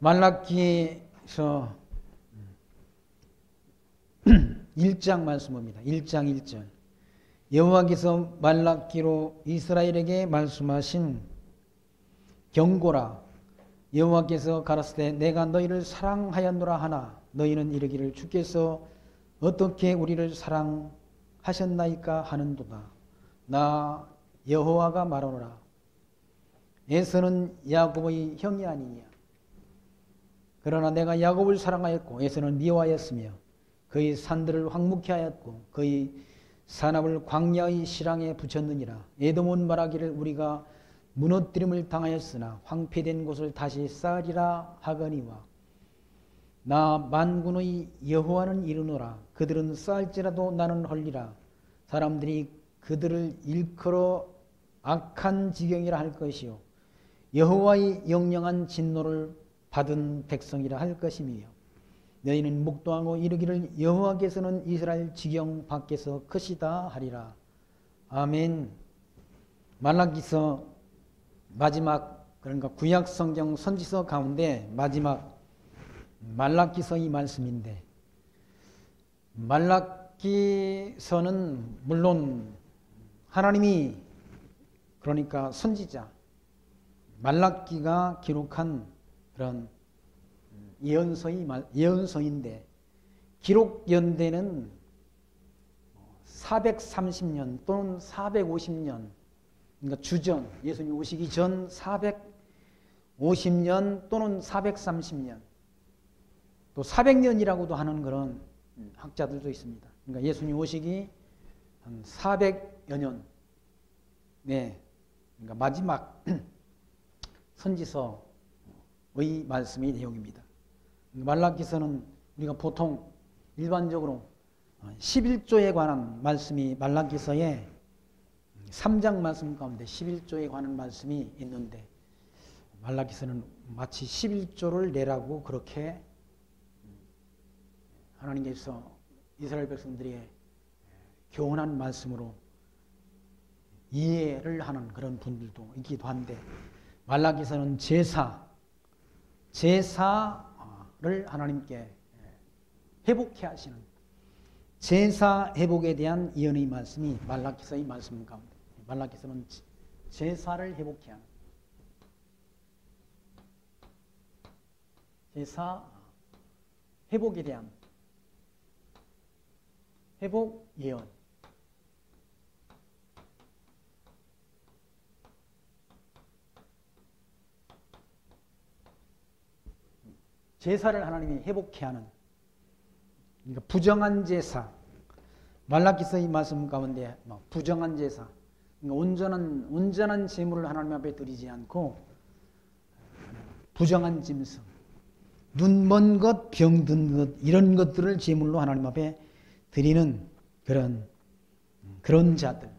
말라기서 1장 말씀입니다. 1장 1절. 여호와께서 말라기로 이스라엘에게 말씀하신 경고라. 여호와께서 가라사대 내가 너희를 사랑하였노라 하나 너희는 이르기를 주께서 어떻게 우리를 사랑하셨나이까 하는도다. 나 여호와가 말하노라. 에서는 야곱의 형이 아니냐. 그러나 내가 야곱을 사랑하였고 에서는 미워하였으며 그의 산들을 황무케 하였고 그의 산업을 광야의 실황에 붙였느니라. 에돔은 말하기를 우리가 무너뜨림을 당하였으나 황폐된 곳을 다시 쌓으리라 하거니와 나 만군의 여호와는 이르노라. 그들은 쌓을지라도 나는 헐리라. 사람들이 그들을 일컬어 악한 지경이라 할 것이요 여호와의 영영한 진노를 받은 백성이라 할 것이며 너희는 묵도하고 이르기를 여호와께서는 이스라엘 지경 밖에서 크시다 하리라. 아멘. 말라기서 마지막, 그러니까 구약 성경 선지서 가운데 마지막 말라기서의 말씀인데, 말라기서는 물론 하나님이, 그러니까 선지자 말라기가 기록한 그런 예언서인데 기록 연대는 430년 또는 450년, 그러니까 주전, 예수님 오시기 전 450년 또는 430년, 또 400년이라고도 하는 그런 학자들도 있습니다. 그러니까 예수님 오시기 한 400여 년, 네, 그러니까 마지막 선지서의 말씀의 내용입니다. 말라기서는 우리가 보통 일반적으로 11조에 관한 말씀이 말라기서에 3장 말씀 가운데 11조에 관한 말씀이 있는데 말라기서는 마치 11조를 내라고 그렇게 하나님께서 이스라엘 백성들에게 교훈한 말씀으로 이해를 하는 그런 분들도 있기도 한데 말라기서는 제사를 하나님께 회복해 하시는 제사 회복에 대한 예언의 말씀이 말라기서의 말씀 가운데, 말라기서는 제사를 회복해 하는 제사 회복에 대한 회복 예언. 제사를 하나님이 회복해 하는, 그러니까 부정한 제사, 말라기서의 말씀 가운데 부정한 제사, 그러니까 온전한 제물을 하나님 앞에 드리지 않고 부정한 짐승, 눈 먼 것, 병든 것, 이런 것들을 제물로 하나님 앞에 드리는 그런 자들,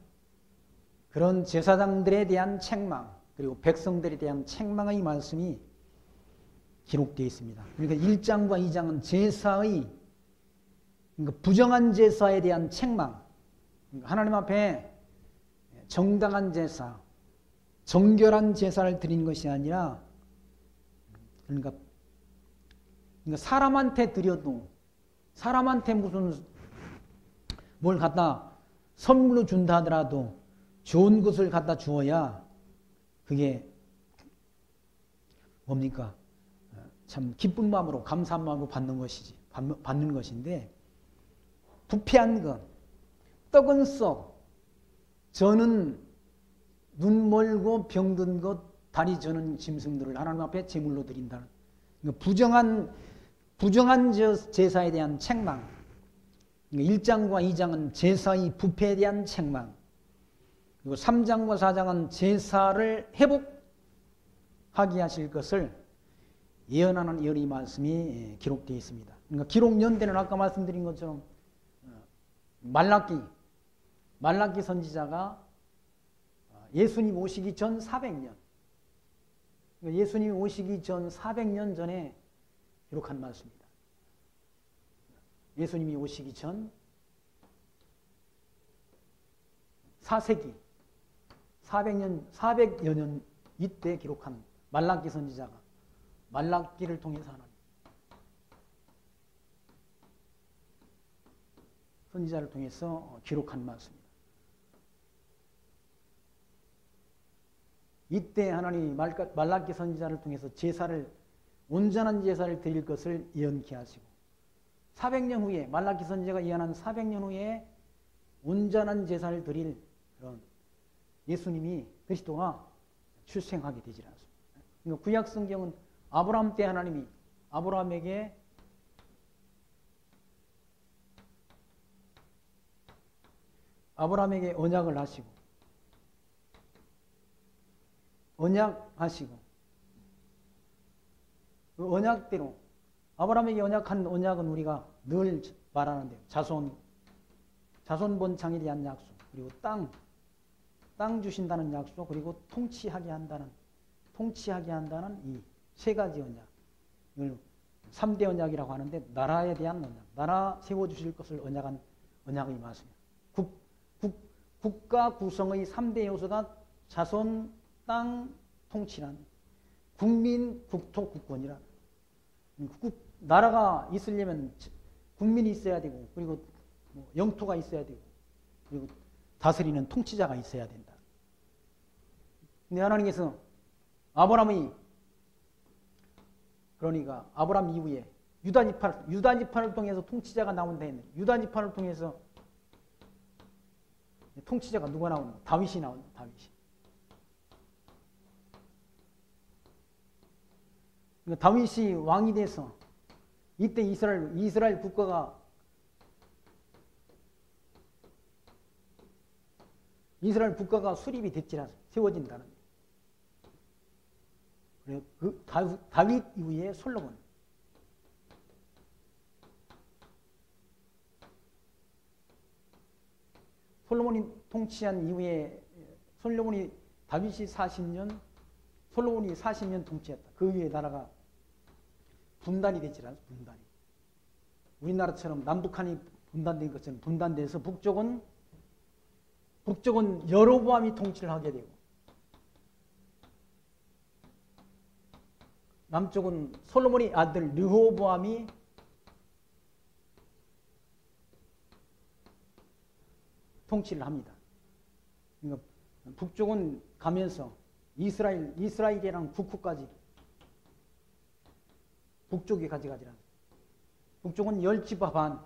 그런 제사장들에 대한 책망, 그리고 백성들에 대한 책망의 말씀이 기록되어 있습니다. 그러니까 1장과 2장은 제사의, 그러니까 부정한 제사에 대한 책망, 그러니까 하나님 앞에 정당한 제사, 정결한 제사를 드리는 것이 아니라, 그러니까 사람한테 드려도, 사람한테 무슨 뭘 갖다 선물로 준다 하더라도 좋은 것을 갖다 주어야 그게 뭡니까? 참 기쁜 마음으로, 감사한 마음으로 받는 것인데, 부패한 것, 떡은 썩, 저는 눈 멀고 병든 것, 다리 저는 짐승들을 하나님 앞에 제물로 드린다는, 그러니까 부정한 제사에 대한 책망. 1장과 2장은 제사의 부패에 대한 책망, 그리고 3장과 4장은 제사를 회복하게 하실 것을 예언하는 예언의 말씀이 기록되어 있습니다. 그러니까 기록 연대는 아까 말씀드린 것처럼 말라기 선지자가 예수님 오시기 전 400년, 그러니까 예수님 오시기 전 400년 전에 기록한 말씀입니다. 예수님이 오시기 전 4세기 400여 년 이때 기록한 말라기 선지자가 말라기를 통해서 하나님 선지자를 통해서 기록한 말씀입니다. 이때 하나님이 말라기 선지자를 통해서 온전한 제사를 드릴 것을 예언케 하시고 400년 후에 말라기 선지자가 예언한 400년 후에 온전한 제사를 드릴 그런 예수님이 그리스도가 출생하게 되질 않습니다. 그러니까 구약 성경은 아브라함 때 하나님이 아브라함에게 언약을 하시고 그 언약대로 아브라함에게 언약한 언약은 우리가 늘 말하는데요. 자손 번창에 대한 약속, 그리고 땅 주신다는 약속, 그리고 통치하게 한다는 이 세 가지 언약. 이걸 3대 언약이라고 하는데 나라에 대한 언약, 나라 세워주실 것을 언약한 언약의 말씀입니다. 국가 구성의 3대 요소가 자손, 땅, 통치란 국민, 국토, 국권이라. 나라가 있으려면 국민이 있어야 되고, 그리고 영토가 있어야 되고, 그리고 다스리는 통치자가 있어야 된다. 근데 하나님께서 그러니까 아브라함 이후에 유다지파를 통해서 통치자가 나온다 했는데, 유다지파를 통해서 통치자가 누가 나오는? 다윗이 나온다. 그러니까 다윗이 왕이 돼서 이때 이스라엘 국가가 수립이 됐지 않습니까? 세워진다는. 그리고 그 다윗 이후에 솔로몬이 통치한 이후에 다윗이 40년, 솔로몬이 40년 통치했다. 그 이후에 나라가 분단이 됐지 않습니까? 분단이. 우리나라처럼 남북한이 분단된 것처럼 분단돼서 북쪽은 여로보암이 통치를 하게 되고, 남쪽은 솔로몬의 아들 르호보암이 통치를 합니다. 그러니까 북쪽은 가면서 이스라엘이랑 북후까지 북쪽에 가져가지라. 북쪽은 열지파반이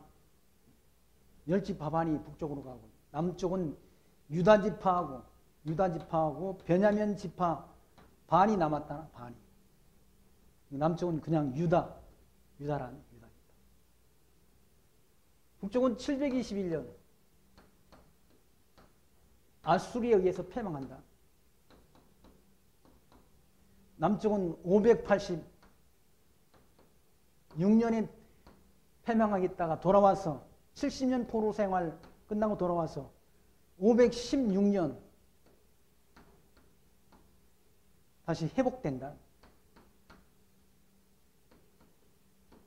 북쪽으로 가고, 남쪽은 유다지파하고 베냐민 지파 반이 남았다. 반이. 남쪽은 그냥 유다란. 북쪽은 721년 아수리에 의해서 패망한다. 남쪽은 586년에 패망하겠다가 돌아와서 70년 포로 생활 끝나고 돌아와서 516년 다시 회복된다.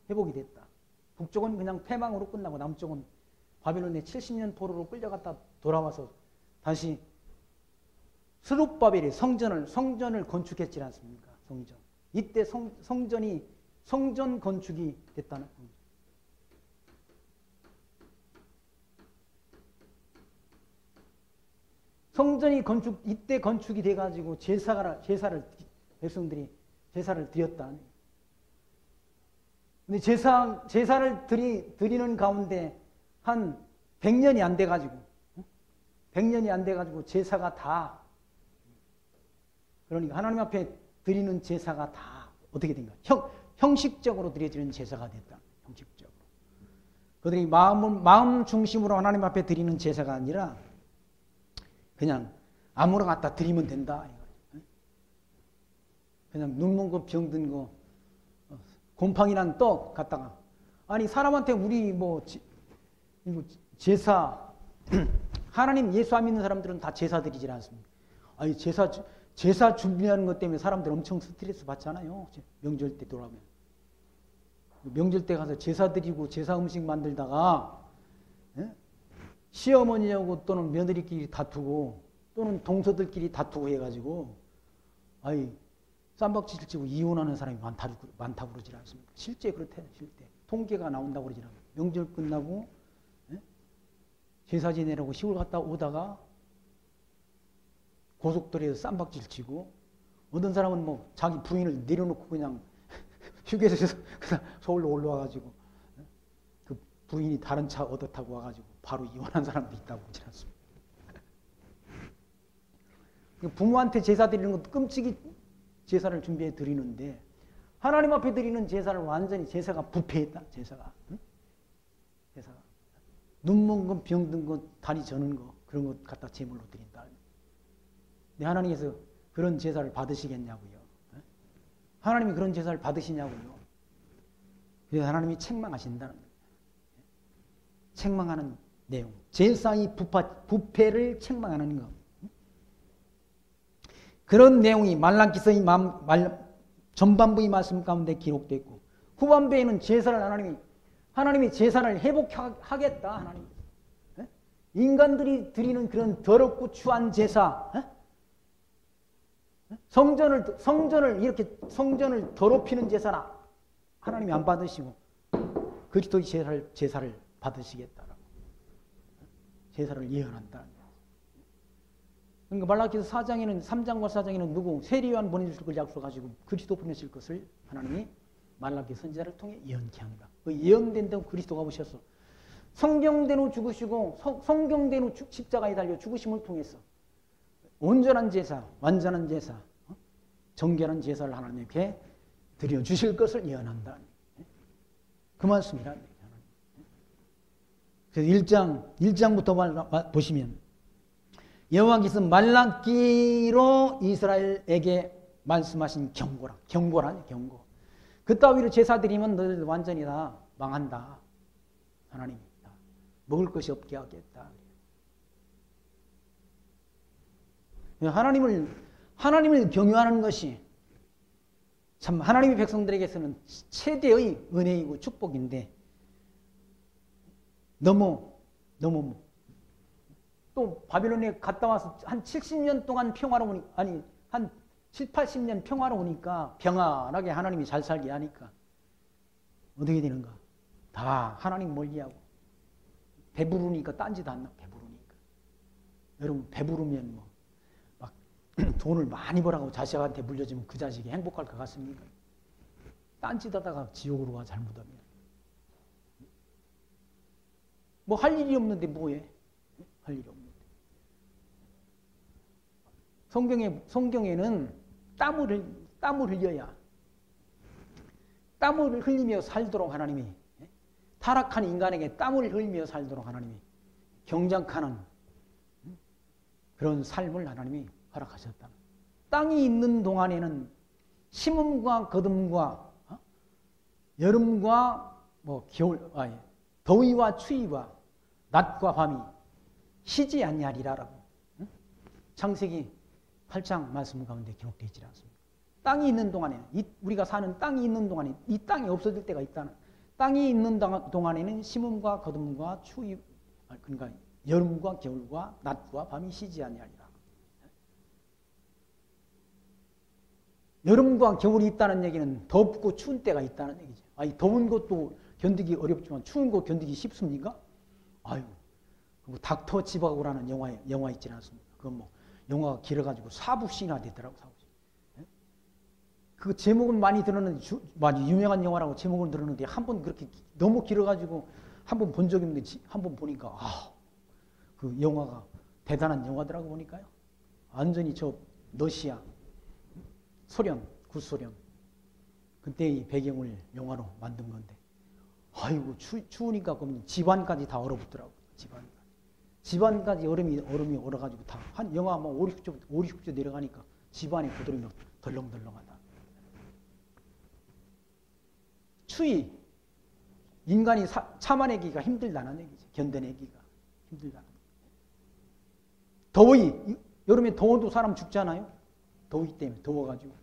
회복이 됐다. 북쪽은 그냥 패망으로 끝나고, 남쪽은 바벨론에 70년 포로로 끌려갔다 돌아와서 다시 스룹바벨이 성전을 건축했지 않습니까? 성전. 이때 성전 건축이 됐다는 겁니다. 성전이 이때 건축이 돼가지고 백성들이 제사를 드렸다. 근데 제사를 드리는 가운데 한 100년이 안 돼가지고 제사가 다, 그러니까 하나님 앞에 드리는 제사가 다 어떻게 된가? 형식적으로 드려지는 제사가 됐다. 형식적으로. 그들이 마음 중심으로 하나님 앞에 드리는 제사가 아니라 그냥 아무나 갖다 드리면 된다. 그냥 눈먼 거, 병든 거, 곰팡이 난 떡 갖다가, 아니 사람한테 우리 제사 하나님 예수 안 믿는 사람들은 다 제사 드리질 않습니다. 아니 제사 준비하는 것 때문에 사람들 엄청 스트레스 받잖아요. 명절 때 돌아오면. 명절 때 가서 제사 드리고 제사 음식 만들다가 시어머니하고 또는 며느리끼리 다투고 또는 동서들끼리 다투고 해가지고, 아이 쌈박질 치고 이혼하는 사람이 많다고 그러지 않습니까? 실제 그렇대요. 실제. 통계가 나온다고 그러지 않아요. 명절 끝나고 제사 지내라고 시골 갔다 오다가 고속도로에서 쌈박질 치고 어떤 사람은 뭐 자기 부인을 내려놓고 그냥 휴게소에서 그냥 서울로 올라와가지고 그 부인이 다른 차 얻어 타고 와가지고 바로 이혼한 사람도 있다고 그러지 않습니까? 부모한테 제사 드리는 것도 끔찍이 제사를 준비해 드리는데 하나님 앞에 드리는 제사를 완전히 제사가 부패했다. 제사가. 응? 제사가. 눈먼 것, 병든 것, 다리 저는 것 그런 것 갖다 제물로 드린다. 근데 하나님께서 그런 제사를 받으시겠냐고요. 응? 하나님이 그런 제사를 받으시냐고요. 그래서 하나님이 책망하신다는 거예요. 책망하는 내용. 제사의 부패를 책망하는 것. 그런 내용이 말라기서의 전반부의 말씀 가운데 기록됐고 후반부에는 제사를 하나님이 제사를 회복하겠다. 하나님. 인간들이 드리는 그런 더럽고 추한 제사, 성전을 이렇게 성전을 더럽히는 제사나 하나님이 안 받으시고 그리스도의 제사를 받으시겠다라고 제사를 예언한다. 그러니까 말라기서 4장에는 3장과 4장에는 누구 세리요한 보내주실 걸 약속하시고 그리스도 보내실 것을 하나님이 말라기 선지자를 통해 예언케 한다. 그 예언된 대로 그리스도가 오셔서 성경대로 죽으시고 성경대로 십자가에 달려 죽으심을 통해서 온전한 제사, 완전한 제사, 정결한 제사를 하나님께 드려주실 것을 예언한다. 그 말씀이라. 그래서 1장부터 보시면 여호와께서 말라기로 이스라엘에게 말씀하신 경고란 경고. 그따위로 제사 드리면 너희들 완전히 다 망한다. 하나님이 다 먹을 것이 없게 하겠다. 하나님을 경유하는 것이 참 하나님의 백성들에게서는 최대의 은혜이고 축복인데 너무 또 바빌론에 갔다 와서 한 70년 동안 한 7, 80년 평화로우니까 평안하게 하나님이 잘 살게 하니까 어떻게 되는가? 다 하나님 멀리하고 배부르니까 딴짓 안 나. 배부르니까. 여러분 배부르면 뭐 막 돈을 많이 벌라고 자식한테 물려주면 그 자식이 행복할 것 같습니까? 딴짓하다가 지옥으로 가 잘못하면. 뭐 할 일이 없는데 뭐해? 할 일이 없는데. 성경에는 땀을 흘려야 땀을 흘리며 살도록 하나님이 타락한 인간에게 땀을 흘리며 살도록 하나님이 경작하는 그런 삶을 하나님이 허락하셨다. 땅이 있는 동안에는 심음과 거둠과 여름과 더위와 추위와 낮과 밤이 쉬지 아니하리라라고 창세기 8장 말씀 가운데 기록되어 있지 않습니까? 땅이 있는 동안에 우리가 사는 땅이 있는 동안에 이 땅이 없어질 때가 있다는 땅이 있는 동안에는 심음과 거둠과 추위 그러니까 여름과 겨울과 낮과 밤이 쉬지 아니하리라. 여름과 겨울이 있다는 얘기는 덥고 추운 때가 있다는 얘기죠. 아니 더운 것도 견디기 어렵지만 추운 거 견디기 쉽습니까? 아유, 뭐 닥터 지바고라는 영화 있지 않습니까? 그건 뭐 영화가 길어가지고 4부씩이나 되더라고. 4부씩. 그 제목은 많이 들었는데 많이 유명한 영화라고 제목을 들었는데 한 번 그렇게 너무 길어가지고 한 번 본 적이 없는데 한 번 보니까 그 영화가 대단한 영화더라고 보니까요. 완전히 저 러시아, 소련, 구소련 그때의 배경을 영화로 만든 건데 아이고 추우니까 그러면 집안까지 다 얼어붙더라고. 집안까지 얼음이 얼어가지고 다 한 영하 뭐 5, 60도 내려가니까 집안에 고드름이 덜렁덜렁하다. 추위 인간이 참아내기가 힘들다는 얘기죠. 견뎌내기가 힘들다는 얘기죠. 더위 여름에 더워도 사람 죽잖아요. 더위 때문에 더워가지고.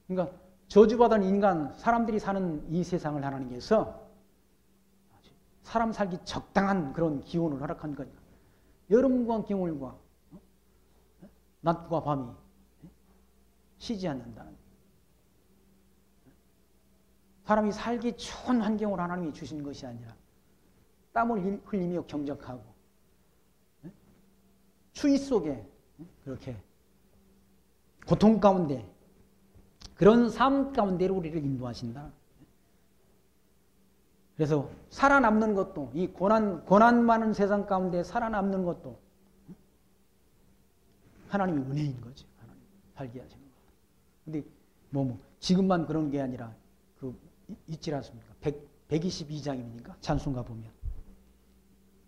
그러니까 저주받은 인간 사람들이 사는 이 세상을 하나님께서 사람 살기 적당한 그런 기온을 허락한 거니까 여름과 겨울과 낮과 밤이 쉬지 않는다는 거예요. 사람이 살기 좋은 환경을 하나님이 주신 것이 아니라 땀을 흘리며 경작하고 추위 속에 그렇게 고통 가운데 그런 삶 가운데로 우리를 인도하신다. 그래서 살아남는 것도 이 고난 많은 세상 가운데 살아남는 것도 하나님의 은혜인 거죠. 하나님 살게 하시는 거. 근데 지금만 그런 게 아니라 있지 않습니까? 122장입니까? 찬송가 보면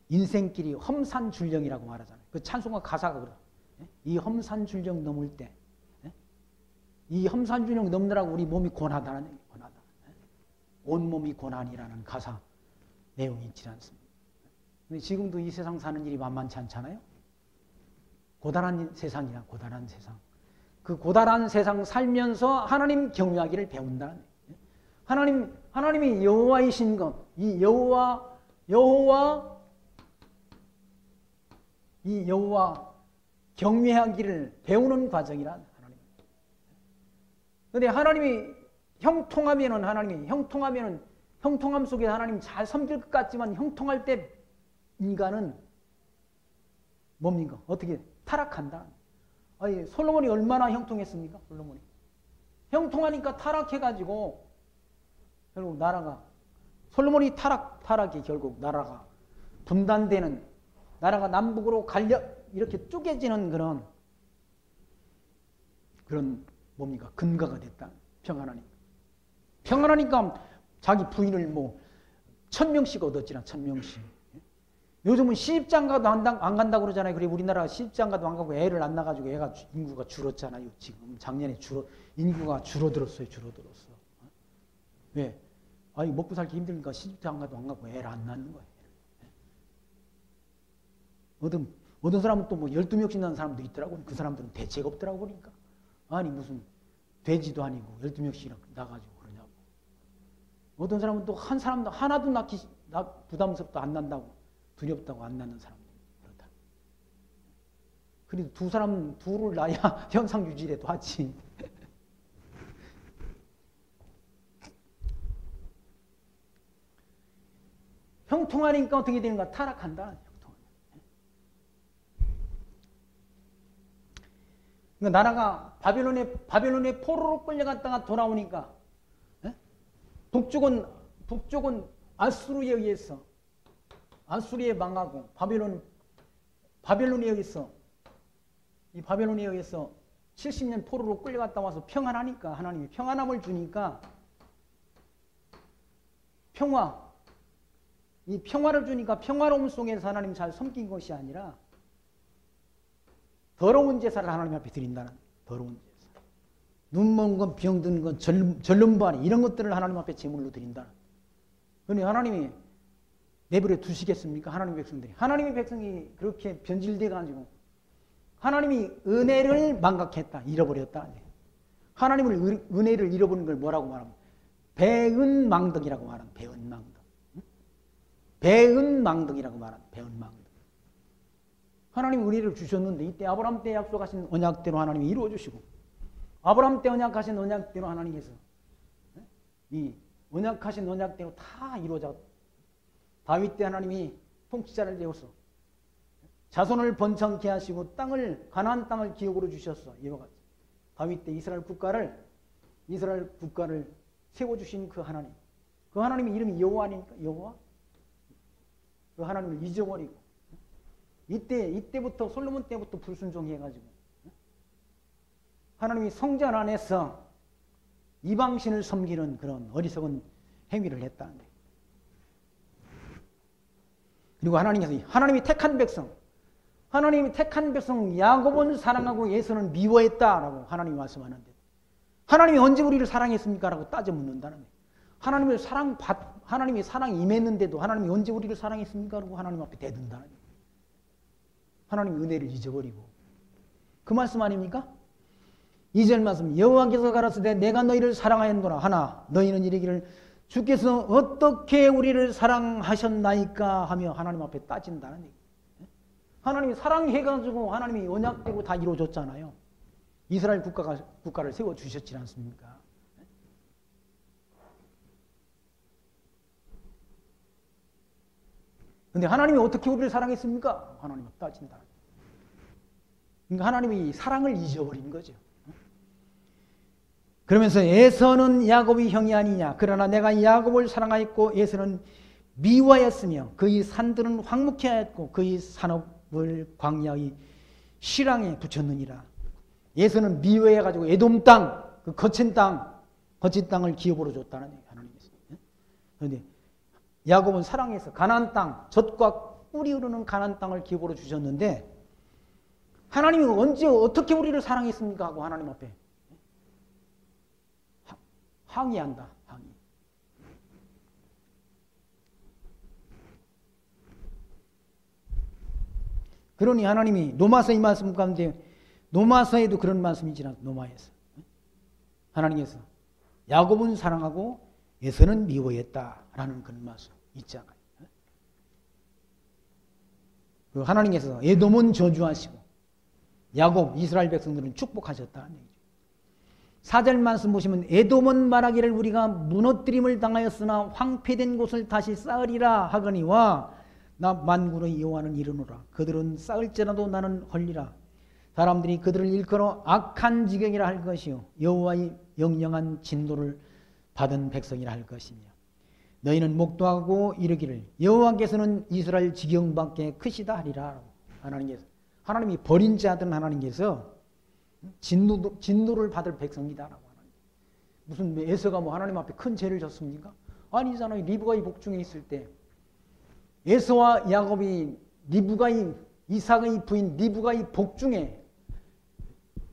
인생길이 험산줄령이라고 말하잖아요. 그 찬송가 가사가 그래요. 이 험산줄령 넘을 때, 이 험산줄령 넘느라고 우리 몸이 고나다는 얘기예요. 고나다. 온몸이 고난이라는 가사 내용이 있지 않습니까? 근데 지금도 이 세상 사는 일이 만만치 않잖아요. 고단한 세상이야, 고단한 세상. 그 고단한 세상 살면서 하나님 경외하기를 배운다는 얘기예요. 하나님이 여호와이신 것, 이 여호와 경외하기를 배우는 과정이란 하나님. 그런데 하나님이 형통함 속에 하나님 잘 섬길 것 같지만 형통할 때 인간은 뭡니까? 어떻게 타락한다. 아니, 솔로몬이 얼마나 형통했습니까? 솔로몬이 형통하니까 타락해가지고 결국 솔로몬이 타락이 결국 나라가 분단되는, 나라가 남북으로 이렇게 쪼개지는 그런 뭡니까? 근거가 됐다. 평안하니까 자기 부인을 1000명씩 얻었지나 1000명씩. 요즘은 시집장가도 안 간다고 그러잖아요. 그리고 우리나라가 시집장가도 안 가고 애를 안 낳아가지고 인구가 줄었잖아요. 지금 작년에 인구가 줄어들었어요. 왜? 아니, 먹고 살기 힘드니까 시집장가도 안 가고 애를 안 낳는 거예요. 어떤 사람은 또 12명씩 낳는 사람도 있더라고요. 그 사람들은 대책 없더라고 보니까. 아니, 무슨 돼지도 아니고 12명씩 낳아가지고 그러냐고. 어떤 사람은 또 한 사람도 하나도 낳기 부담스럽다 안 난다고, 두렵다고 안 낳는 사람도 그렇다. 그래도 둘을 낳아야 현상 유지라도 하지. 형통하니까 어떻게 되는가? 타락한다. 그러니까 나라가 바벨론의 포로로 끌려갔다가 돌아오니까 북쪽은 아수르에 망하고 바벨론에 의해서 70년 포로로 끌려갔다 와서 평안하니까 하나님이 평안함을 주니까 이 평화를 주니까 평화로움 속에서 하나님 잘 섬긴 것이 아니라 더러운 제사를 하나님 앞에 드린다는, 더러운 제사. 눈 먼 건, 병 드는 건, 절름발이 이런 것들을 하나님 앞에 제물로 드린다는. 그러니 하나님이 내버려 두시겠습니까? 하나님의 백성들이. 하나님의 백성이 그렇게 변질돼가지고 하나님이 은혜를 망각했다, 잃어버렸다. 하나님을 은혜를 잃어버린 걸 뭐라고 말하면 배은망덕이라고 말하는, 배은망덕이라고 말하는, 배은망덕. 하나님 은혜를 주셨는데 이때 아브라함 때 약속하신 언약대로 하나님이 이루어주시고, 아브라함 때 언약하신 언약대로 하나님께서 이 언약하신 언약대로 다 이루어져. 다윗 때 하나님이 통치자를 세워서 자손을 번창케 하시고 가나안 땅을 기업으로 주셨어. 이와 같이 다윗 때 이스라엘 국가를 세워주신 그 하나님의 이름이 여호와 아닙니까? 여호와. 그 하나님을 잊어버리고 이때부터 솔로몬 때부터 불순종해가지고 하나님이 성전 안에서 이방신을 섬기는 그런 어리석은 행위를 했다는 거예요. 그리고 하나님이 택한 백성 야곱은 사랑하고 에서는 미워했다라고 하나님이 말씀하는데, 하나님이 언제 우리를 사랑했습니까? 라고 따져 묻는다는 거예요. 하나님이 사랑이 임했는데도 하나님이 언제 우리를 사랑했습니까? 라고 하나님 앞에 대든다는 거예요. 하나님 은혜를 잊어버리고. 그 말씀 아닙니까? 2절 말씀, 여호와께서 가라사대 내가 너희를 사랑하였노라 하나 너희는 이르기를 주께서 어떻게 우리를 사랑하셨나이까 하며 하나님 앞에 따진다는 얘기. 하나님이 사랑해가지고 하나님이 언약되고 다 이루어졌잖아요. 이스라엘 국가를 세워주셨지 않습니까? 근데 하나님이 어떻게 우리를 사랑했습니까? 하나님은 따진다. 그러니까 하나님이 사랑을 잊어버린 거죠. 그러면서 에서는 야곱의 형이 아니냐. 그러나 내가 야곱을 사랑하였고 에서는 미워하였으며 그의 산들은 황무케 하였고 그의 산업을 광야의 실황에 붙였느니라. 에서는 미워해가지고 에돔 땅, 그 거친 땅을 기업으로 줬다는 얘기 하나님께서. 그런데 야곱은 사랑해서 가나안 땅, 젖과 꿀이 흐르는 가나안 땅을 기업으로 주셨는데 하나님이 언제 어떻게 우리를 사랑했습니까? 하고 하나님 앞에 항의한다. 항의. 그러니 하나님이 로마서 이 말씀 가운데 로마서에도 그런 말씀이 지나 로마에서 하나님께서 야곱은 사랑하고 에서는 미워했다라는 그런 말씀 있잖아요. 하나님께서 에돔은 저주하시고 야곱 이스라엘 백성들은 축복하셨다는 얘기죠. 4절 말씀 보시면 에돔은 말하기를 우리가 무너뜨림을 당하였으나 황폐된 곳을 다시 쌓으리라 하거니와 나 만군의 여호와는 이르노라. 그들은 쌓을지라도 나는 헐리라. 사람들이 그들을 일컬어 악한 지경이라 할 것이요 여호와의 영영한 진노를 받은 백성이라 할 것이며 너희는 목도하고 이르기를 여호와께서는 이스라엘 지경밖에 크시다 하리라. 하나님이 버린 자들은 하나님께서 진노를 받을 백성이다라고 하는. 무슨 에서가 뭐 하나님 앞에 큰 죄를 졌습니까? 아니잖아요. 리브가의 복중에 있을 때 에서와 야곱이 이삭의 부인 리브가의 복중에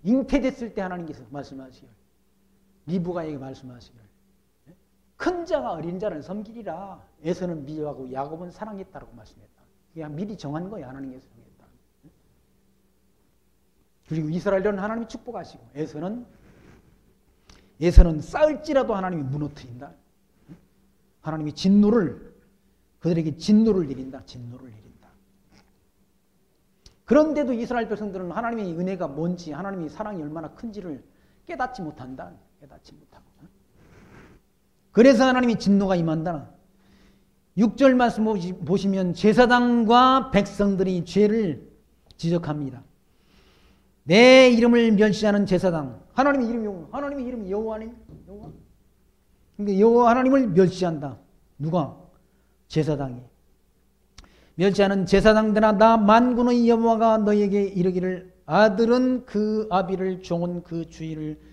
잉태됐을 때 하나님께서 말씀하시길 리브가에게 말씀하시길 큰 자가 어린 자를 섬기리라. 에서는 미워하고 야곱은 사랑했다라고 말씀했다. 그냥 미리 정한 거예요. 하나님께서 정했다. 그리고 이스라엘은 하나님이 축복하시고 에서는 쌓을지라도 하나님이 무너뜨린다. 하나님이 그들에게 진노를 내린다. 그런데도 이스라엘 백성들은 하나님의 은혜가 뭔지 하나님의 사랑이 얼마나 큰지를 깨닫지 못한다. 그래서 하나님이 진노가 임한다. 6절 말씀 보시면 제사장과 백성들이 죄를 지적합니다. 내 이름을 멸시하는 제사장. 하나님의 이름이 여호와네. 그러니까 여호와 하나님을 멸시한다. 누가? 제사장이. 멸시하는 제사장들아 나 만군의 여호와가 너에게 이르기를 아들은 그 아비를 종은 그 주인을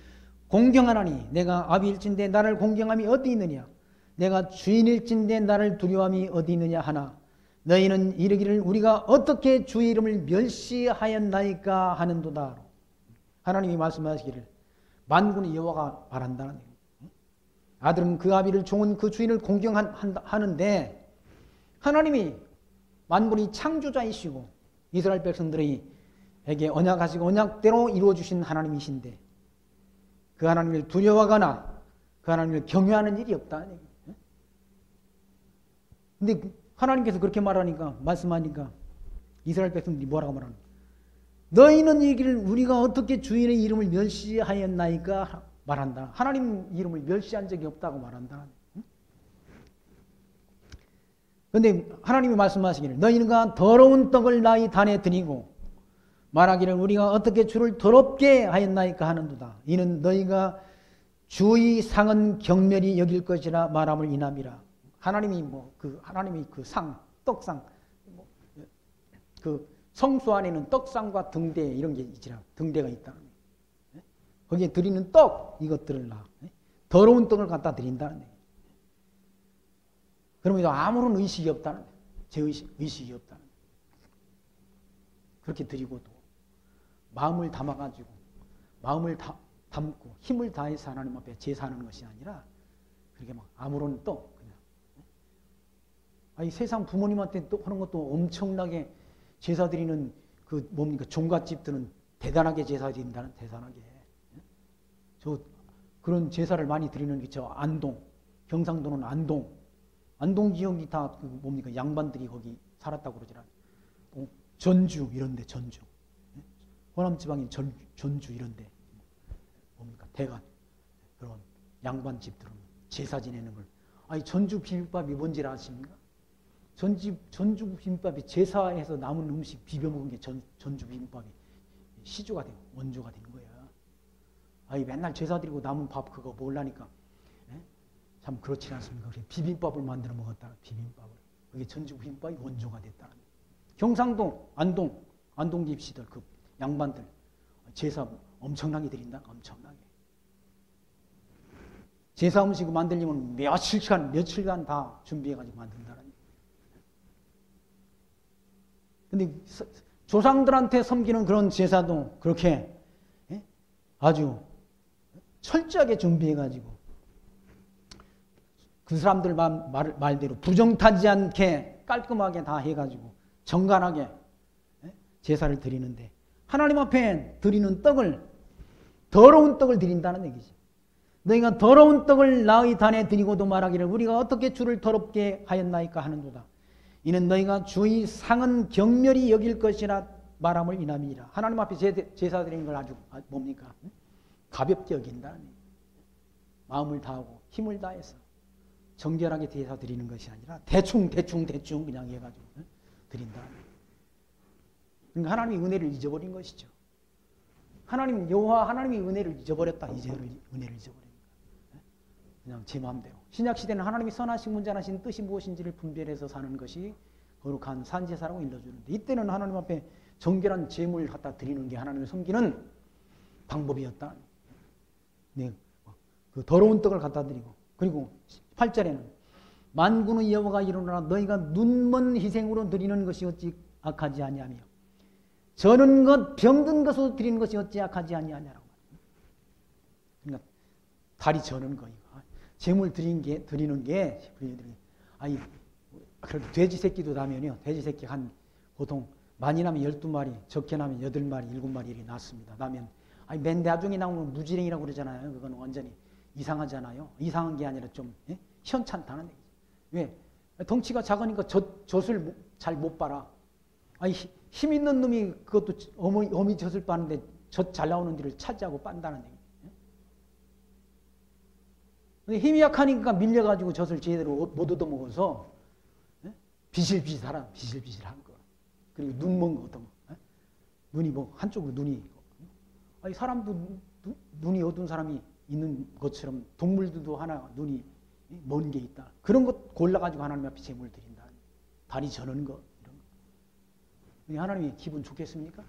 공경하나니 내가 아비일진데 나를 공경함이 어디 있느냐. 내가 주인일진데 나를 두려움이 어디 있느냐 하나 너희는 이르기를 우리가 어떻게 주의 이름을 멸시하였나이까 하는도다. 하나님이 말씀하시기를 만군의 여호와가 말한다는 얘기입니다. 아들은 그 아비를 종은 그 주인을 공경하는데 하나님이 만군의 창조자이시고 이스라엘 백성들에게 언약하시고 언약대로 이루어주신 하나님이신데 그 하나님을 두려워하거나 그 하나님을 경외하는 일이 없다는 얘기예요. 근데 하나님께서 그렇게 말씀하니까 이스라엘 백성들이 뭐라고 말하는? 너희는 이기를 우리가 어떻게 주인의 이름을 멸시하였나이까 말한다. 하나님 이름을 멸시한 적이 없다고 말한다. 그런데 하나님이 말씀하시기를 너희가 더러운 떡을 나의 단에 드리고 말하기를 우리가 어떻게 주를 더럽게 하였나이까 하는도다. 이는 너희가 주의 상은 경멸히 여길 것이라 말함을 인함이라. 하나님이 하나님이 그 상, 떡상, 그 성소 안에는 떡상과 등대 이런 게 있지라. 등대가 있다는 거예요. 거기에 드리는 떡 이것들을 더러운 떡을 갖다 드린다는 거예요. 그러면 아무런 의식이 없다는 거예요. 의식이 없다는 거예요. 그렇게 드리고도 마음을 담아가지고 마음을 담고 힘을 다해서 하나님 앞에 제사하는 것이 아니라 그렇게 막 아무런 떡 그냥. 아니 세상 부모님한테 또 하는 것도 엄청나게 제사 드리는 그 뭡니까 종갓집들은 대단하게 제사 드린다는 대단하게. 저 그런 제사를 많이 드리는 게 저 안동 경상도는 안동 지역이 다 그 뭡니까 양반들이 거기 살았다고 그러더라. 전주 이런데 전주 호남 지방인 전주 이런데 뭡니까? 대관 그런 양반 집들은 제사 지내는 걸. 아니 전주 비빔밥이 뭔지 아십니까? 전주 비빔밥이 제사에서 남은 음식 비벼 먹은 게 전주 비빔밥이 시조가 되고 원조가 되는 거야. 아니 맨날 제사 드리고 남은 밥 그거 먹으려니까 참 그렇지 않습니까? 그래 비빔밥을 만들어 먹었다. 비빔밥을. 그게 전주 비빔밥이 원조가 됐다는 거예요. 경상도 안동 집시들 그 양반들 제사 엄청나게 드린다. 엄청나게. 제사 음식 만들려면 며칠간 다 준비해가지고 만든다는 거예요. 근데 조상들한테 섬기는 그런 제사도 그렇게 아주 철저하게 준비해가지고 그 사람들 말대로 부정타지 않게 깔끔하게 다 해가지고 정갈하게 제사를 드리는데 하나님 앞에 드리는 떡을 더러운 떡을 드린다는 얘기지. 너희가 더러운 떡을 나의 단에 드리고도 말하기를 우리가 어떻게 주를 더럽게 하였나이까 하는도다. 이는 너희가 주의 상은 경멸히 여길 것이라 말함을 인함이니라. 하나님 앞에 제사 드리는 걸 아주 뭡니까? 가볍게 여긴다는 얘기. 마음을 다하고 힘을 다해서 정결하게 제사 드리는 것이 아니라 대충 그냥 해가지고 드린다. 그러니까 하나님의 은혜를 잊어버린 것이죠. 여호와 하나님의 은혜를 잊어버렸다. 은혜를 잊어버립니다. 그냥 제 마음대로. 신약 시대는 하나님이 선하신 문전하신 뜻이 무엇인지를 분별해서 사는 것이 거룩한 산제사라고 일러주는데 이때는 하나님 앞에 정결한 제물을 갖다 드리는 게 하나님을 섬기는 방법이었다. 네, 그 더러운 떡을 갖다 드리고 그리고 8절에는 만군의 여호와가 이르노라 너희가 눈먼 희생으로 드리는 것이 어찌 악하지 아니하며 저는 것 병든 것으로 드리는 것이 어찌 악하지 아니하냐라고. 그러니까 다리 저는 거 이거. 제물 드리는 게 아니 그래도 돼지 새끼도 나면요. 돼지 새끼 한 보통 많이 나면 12마리, 적게 나면 8마리, 7마리 이렇게 낳습니다. 나면 아니 맨 나중에 나오면 무지랭이라고 그러잖아요. 그건 완전히 이상하잖아요. 이상한 게 아니라 좀 현찮다는 얘기죠. 왜? 덩치가 작으니까 젖을 잘 못 빨아. 아니 힘 있는 놈이 그것도 어미 젖을 빠는데 젖 잘 나오는 데를 차지하고 빤다는 얘기죠. 힘이 약하니까 밀려가지고 젖을 제대로 못 얻어먹어서 비실비실한 거. 그리고 눈 먼 거 어떤 거. 눈이 뭐 한쪽으로 눈이 아니 사람도 눈이 어두운 사람이 있는 것처럼 동물들도 하나 눈이 먼 게 있다. 그런 것 골라가지고 하나님 앞에 제물 드린다. 다리 저는 거 이런 거. 하나님이 기분 좋겠습니까?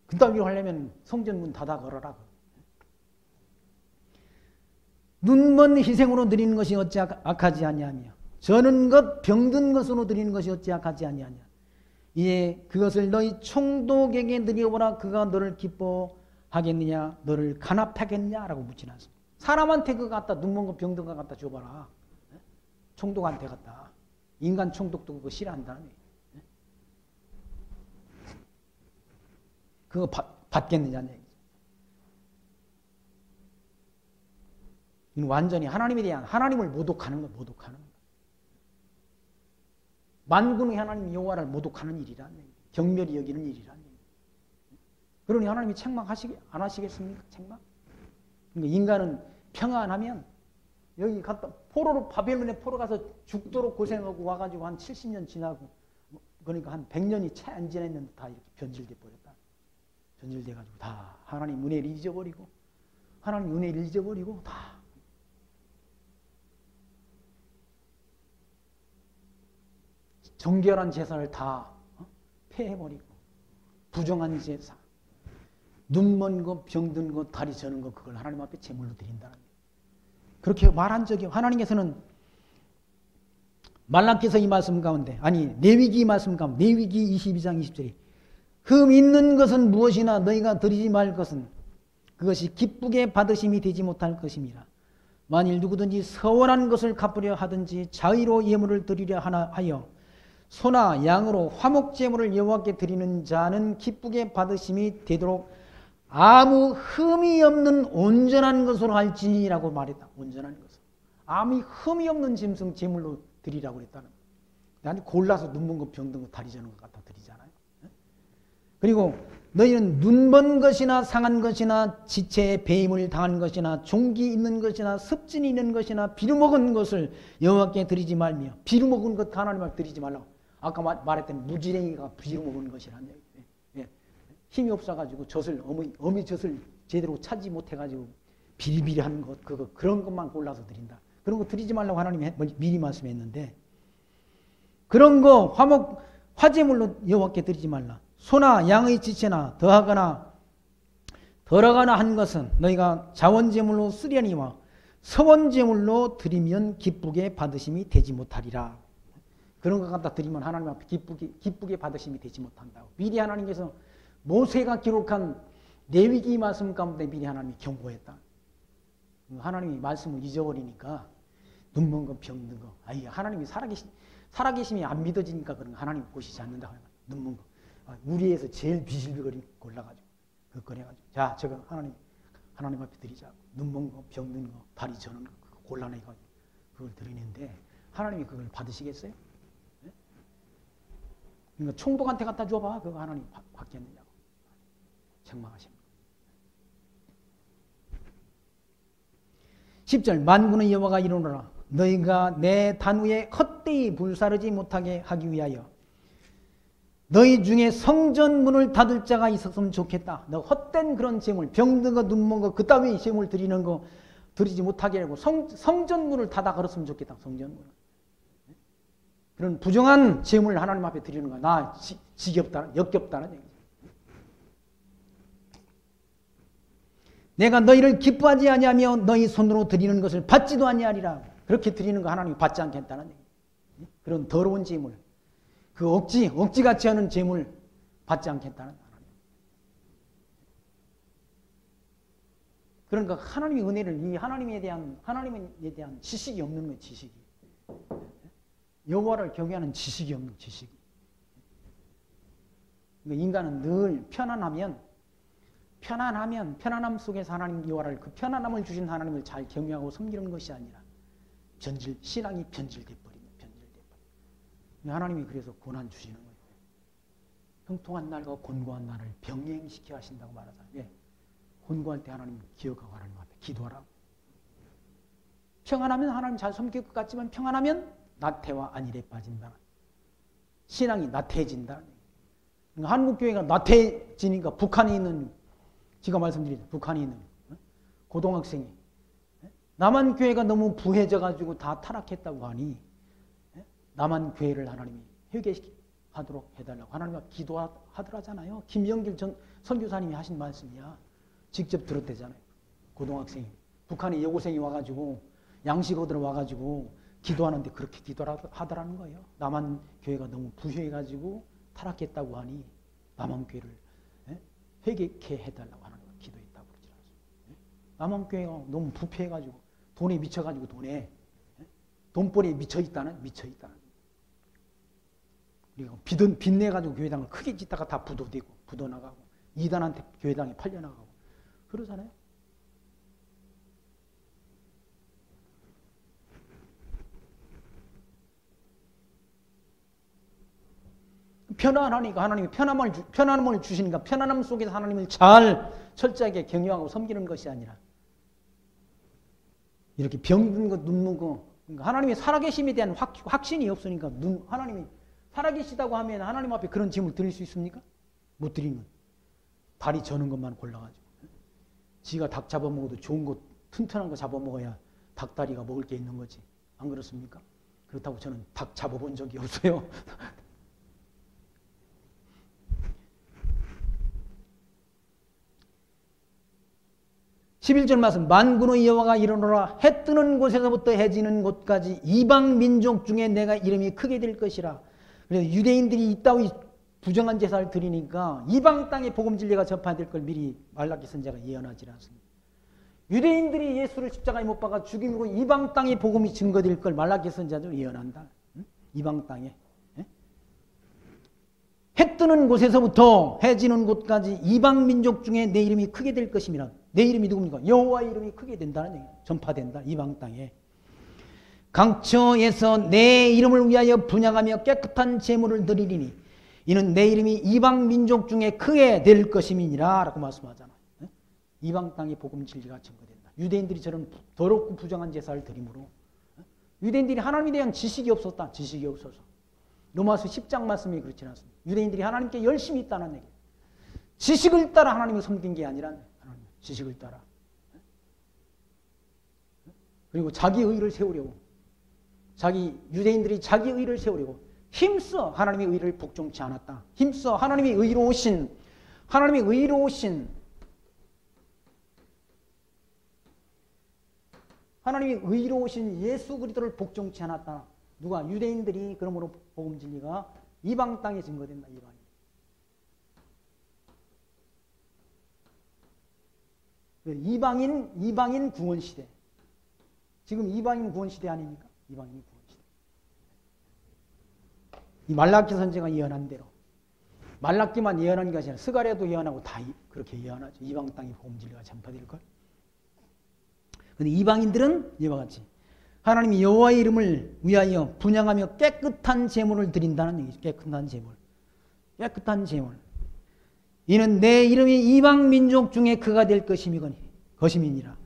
그따위로 하려면 성전 문 닫아 걸어라. 눈먼 희생으로 드리는 것이 어찌 악하지 아니하며 저는 것 병든 것으로 드리는 것이 어찌 악하지 아니하냐. 이에 그것을 너희 총독에게 드려보라. 그가 너를 기뻐하겠느냐 너를 간합하겠냐라고 묻지 않습니다. 사람한테 그거 갖다 눈먼 거 병든 거 갖다 줘봐라. 총독한테 갖다. 인간 총독도 그거 싫어한다는 얘기예요. 그거 받겠느냐는 얘기죠. 이건 완전히 하나님에 대한 하나님을 모독하는 것, 모독하는 것. 만군의 하나님 여호와를 모독하는 일이라는 얘기예요. 경멸히 여기는 일이라는 얘기예요. 그러니 하나님이 책망 안 하시겠습니까? 책망? 그러니까 인간은 평안하면 여기 갔다 바벨론에 포로 가서 죽도록 고생하고 와가지고 한 70년 지나고 그러니까 한 100년이 채 안 지났는데 다 이렇게 변질돼 버렸다. 변질돼가지고 다 하나님 은혜를 잊어버리고 하나님 은혜를 잊어버리고 다 정결한 제사를 다 폐해버리고 부정한 제사 눈먼 거 병든 거 다리 저는 거 그걸 하나님 앞에 제물로 드린다는 거예요. 그렇게 말한 적이 하나님께서는 말라기서 이 말씀 가운데 레위기 말씀 가운데 레위기 22장 20절에 흠 있는 것은 무엇이나 너희가 드리지 말 것은 그것이 기쁘게 받으심이 되지 못할 것임이라. 만일 누구든지 서원한 것을 갚으려 하든지 자의로 예물을 드리려 하여 소나 양으로 화목제물을 여호와께 드리는 자는 기쁘게 받으심이 되도록 아무 흠이 없는 온전한 것으로 할지라고 말했다. 온전한 것으로. 아무 흠이 없는 짐승 제물로 드리라고 그랬다는 거예요. 아니 골라서 눈먼 거 병든 거 다리 저는 거 갖다 드리잖아요. 그리고 너희는 눈먼 것이나 상한 것이나 지체에 배임을 당한 것이나 종기 있는 것이나 습진이 있는 것이나 비루먹은 것을 여호와께 드리지 말며 비루먹은 것 하나님께 드리지 말라고. 아까 말했던 무지랭이가 비루먹은 것이라는 얘기예요. 예. 힘이 없어가지고 젖을 어미 젖을 제대로 차지 못해가지고 비리비리한 것 그런 것만 골라서 드린다. 그런 거 드리지 말라고 하나님이 미리 말씀했는데 그런 거 화제물로 여호와께 드리지 말라. 소나 양의 지체나 더하거나 덜어가나 한 것은 너희가 자원제물로 쓰려니와 서원제물로 드리면 기쁘게 받으심이 되지 못하리라. 그런 것 갖다 드리면 하나님 앞에 기쁘게 받으심이 되지 못한다고. 미리 하나님께서 모세가 기록한 레위기 말씀 가운데 미리 하나님이 경고했다. 하나님이 말씀을 잊어버리니까 눈먼 거 병든 거. 하나님이 살아계심이 안 믿어지니까 그런 거 하나님 보시지 않는다. 눈먼 거. 우리에서 제일 비실비거리 골라가지고 꺼내가지고 자 저거 하나님 앞에 드리자고. 눈먼 거 병든 거 다리 저는 거 그거 곤란해가지고 그걸 드리는데 하나님이 그걸 받으시겠어요? 네? 그러니까 총독한테 갖다 줘봐. 그거 하나님 받겠느냐고. 책망하십니다. 10절 만군의 여호와가 이르노라. 너희가 내 단위에 헛되이 불사르지 못하게 하기 위하여 너희 중에 성전문을 닫을 자가 있었으면 좋겠다. 너 헛된 그런 재물, 병든 거, 눈먼 거, 그따위 재물 드리는 거 드리지 못하게 하고 성전문을 닫아 걸었으면 좋겠다. 성전문을. 그런 부정한 재물을 하나님 앞에 드리는 거야. 나 지겹다, 역겹다는 얘기죠. 내가 너희를 기뻐하지 아니하며 너희 손으로 드리는 것을 받지도 아니하리라. 그렇게 드리는 거 하나님이 받지 않겠다는 얘기죠. 그런 더러운 재물. 그 억지같이 하는 재물 받지 않겠다는 하나님. 그러니까 하나님의 은혜를 이 하나님에 대한 지식이 없는 거예요. 지식이. 여호와를 경외하는 지식이 없는 지식이. 그러니까 인간은 늘 편안함 속에서 하나님 여호와를 그 편안함을 주신 하나님을 잘 경외하고 섬기는 것이 아니라 신앙이 변질돼 버립니다. 하나님이 그래서 고난 주시는 거예요. 형통한 날과 곤고한 날을 병행시켜 하신다고 말하잖아요. 예. 곤고할 때 하나님 기억하고 하나님 앞에 기도하라고. 평안하면 하나님 잘 섬길 것 같지만 평안하면 나태와 안일에 빠진다. 신앙이 나태해진다. 그러니까 한국교회가 나태해지니까 북한에 있는 제가 말씀드리죠. 북한에 있는 고등학생이 남한 교회가 너무 부해져가지고 다 타락했다고 하니 남한 교회를 하나님이 회개하도록 해달라고 하나님 앞에 기도하더라잖아요. 김영길 전 선교사님이 하신 말씀이야. 직접 들었대잖아요. 고등학생이 북한에 여고생이 와가지고 양식 얻으러 와가지고 기도하는데 그렇게 기도하더라는 거예요. 남한 교회가 너무 부해가지고 타락했다고 하니 남한 교회를 회개케 해달라고 하나님 앞에 기도했다고 그러지 않습니까? 남한 교회가 너무 부패해가지고 돈에 미쳐가지고 돈벌이에 미쳐있다는. 그리고 빚내가지고 교회당을 크게 짓다가 다 부도나가고 이단한테 교회당이 팔려나가고 그러잖아요. 편안하니까 하나님이 편안함을 주시니까 편안함 속에서 하나님을 잘 철저하게 경영하고 섬기는 것이 아니라 이렇게 병든 거, 눈먼 거, 그러니까 하나님의 살아계심에 대한 확신이 없으니까 하나님이 살아계시다고 하면 하나님 앞에 그런 짐을 드릴 수 있습니까? 못 드리면 다리 저는 것만 골라가지고 지가 닭 잡아먹어도 좋은 거 튼튼한 거 잡아먹어야 닭다리가 먹을 게 있는 거지. 안 그렇습니까? 그렇다고 저는 닭 잡아본 적이 없어요. 11절 말씀 만군의 여호와가 이르노라. 해 뜨는 곳에서부터 해 지는 곳까지 이방 민족 중에 내가 이름이 크게 될 것이라. 그래서 유대인들이 이따위 부정한 제사를 드리니까 이방 땅에 복음 진리가 전파될 걸 미리 말라기 선지자가 예언하지 않습니다. 유대인들이 예수를 십자가에 못 박아 죽임으로 이방 땅에 복음이 증거될 걸 말라기 선지자도 예언한다. 응? 이방 땅에. 해 뜨는 곳에서부터 해 지는 곳까지 이방 민족 중에 내 이름이 크게 될 것임이라. 내 이름이 누굽니까? 여호와의 이름이 크게 된다는 얘기예요. 전파된다. 이방 땅에. 강처에서 내 이름을 위하여 분향하며 깨끗한 제물을 드리리니 이는 내 이름이 이방 민족 중에 크게 될 것임이니라 라고 말씀하잖아요. 이방 땅에 복음 진리가 증거된다. 유대인들이 저런 더럽고 부정한 제사를 드림으로 유대인들이 하나님에 대한 지식이 없었다. 지식이 없어서. 로마서 10장 말씀이 그렇지 않습니다. 유대인들이 하나님께 열심히 있다는 얘기예요. 지식을 따라 하나님을 섬긴 게 아니라 하나님 지식을 따라. 그리고 자기 의를 세우려고 유대인들이 자기 의를 세우려고 힘써 하나님의 의를 복종치 않았다. 힘써 하나님의 의로우신 예수 그리스도를 복종치 않았다. 누가? 유대인들이. 그러므로 복음 진리가 이방 땅에 증거된다. 이방인 구원 시대. 지금 이방인 구원 시대 아닙니까? 이방인 구원 시대. 이 말라기 선지가 예언한 대로 말라기만 예언한 것이 아니라 스가랴도 예언하고 다 그렇게 예언하죠. 이방 땅에 복음 진리가 전파될 걸. 근데 이방인들은 이와 같이 하나님이 여호와의 이름을 위하여 분향하며 깨끗한 제물을 드린다는 얘기죠. 깨끗한 제물. 이는 내 이름이 이방 민족 중에 그가 될 것임이니라.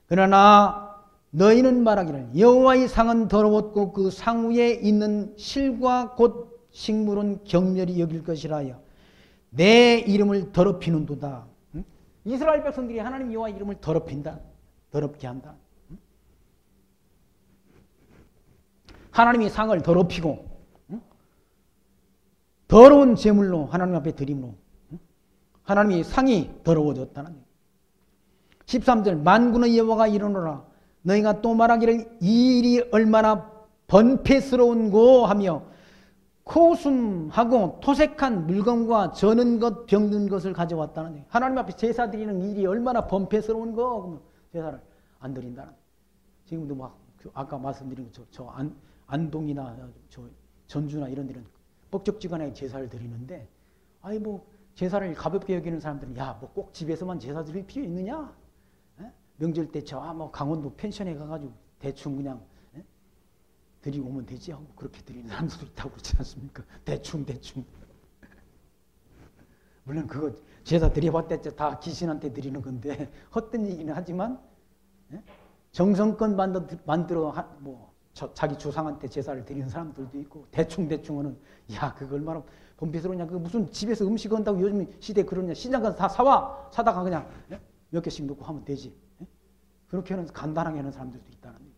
그러나 너희는 말하기를 여호와의 상은 더러웠고 그 상 위에 있는 실과 곧 식물은 경멸이 여길 것이라 하여 내 이름을 더럽히는도다. 이스라엘 백성들이 하나님 여호와의 이름을 더럽게 한다. 하나님이 상을 더럽히고 더러운 제물로 하나님 앞에 드림으로 하나님이 상이 더러워졌다는 얘기예요. 13절 만군의 여호와가 이르노라 너희가 또 말하기를 이 일이 얼마나 번패스러운고 하며 코숨하고 토색한 물건과 저는 것 병든 것을 가져왔다는 얘기예요. 하나님 앞에 제사 드리는 일이 얼마나 번패스러운고 그러면 제사를 안 드린다는 얘기예요. 지금도 막 아까 말씀드린 저 안동이나 저 전주나 이런 데는 뻑적지간하게 제사를 드리는데 아이 뭐 제사를 가볍게 여기는 사람들은 야 뭐 꼭 집에서만 제사 드릴 필요 있느냐? 에? 명절 때 저 뭐 강원도 펜션에 가가지고 대충 그냥 드리고 오면 되지 하고 그렇게 드리는 사람들도 있다고 그러지 않습니까? 대충 물론 그거 제사 드려봤자 다 귀신한테 드리는 건데 헛된 얘기는 하지만 정성껏 만들어 뭐 자기 조상한테 제사를 드리는 사람들도 있고 대충은 야 그거 얼마나 번패스러우냐. 그 무슨 집에서 음식 한다고 요즘 시대에 그러냐. 시장 가서 다 사다가 그냥 몇 개씩 넣고 하면 되지. 그렇게 하는 간단하게 하는 사람들도 있다는 얘기.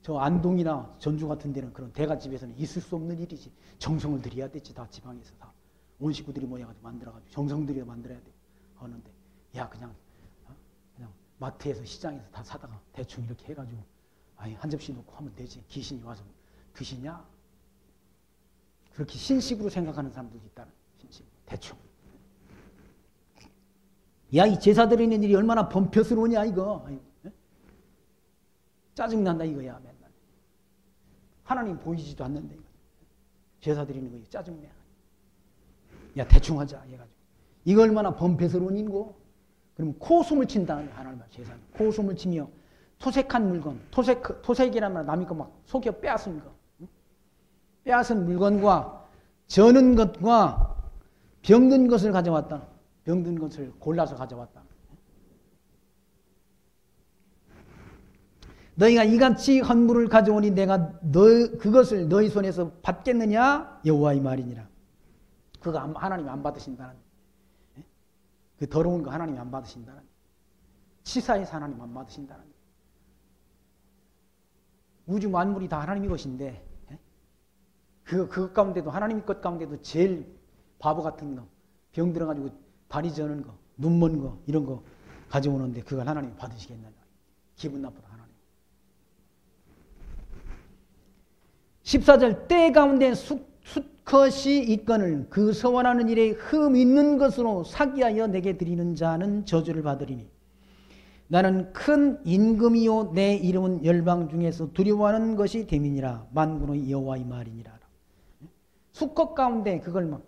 저 안동이나 전주 같은 데는 그런 대갓집에서는 있을 수 없는 일이지. 정성을 들여야 되지. 다 지방에서 다 온 식구들이 모여가지고 만들어가지고 정성 들여 만들어야 돼 하는데 야 그냥 마트에서 시장에서 다 사다가 대충 이렇게 해가지고 아니 한 접시 놓고 하면 되지. 귀신이 와서 드시냐? 그렇게 신식으로 생각하는 사람들도 있다는 신식. 대충. 야 이 제사 드리는 일이 얼마나 번패스러우냐 이거. 짜증난다 이거야 맨날. 하나님 보이지도 않는데 이거. 제사 드리는 거 짜증내. 야 대충 하자 해가지고. 이거 얼마나 번패스러운 일이고. 그러면 코숨을 친다는 하나님 제사는. 코숨을 치며 토색한 물건. 토색이라면 남이 거 막 속여 빼앗은 거. 빼앗은 물건과 저는 것과 병든 것을 가져왔다. 병든 것을 골라서 가져왔다. 너희가 이같이 헌물을 가져오니 내가 그것을 너희 손에서 받겠느냐? 여호와의 말이니라. 그거 하나님이 안 받으신다는. 그 더러운 거 하나님이 안 받으신다는. 치사해서 하나님 안 받으신다는. 우주 만물이 다 하나님의 것인데 그 가운데도 하나님 것 가운데도 제일 바보 같은 거 병 들어가지고 다리 저는 거 눈 먼 거 이런 거 가져오는데 그걸 하나님이 받으시겠느냐. 기분 나쁘다 하나님. 14절 때 가운데 수컷이 있거늘 그 서원하는 일에 흠 있는 것으로 사기하여 내게 드리는 자는 저주를 받으리니 나는 큰 임금이요 내 이름은 열방 중에서 두려워하는 것이 됨이니라. 만군의 여호와의 말이니라. 수컷 가운데 그걸 막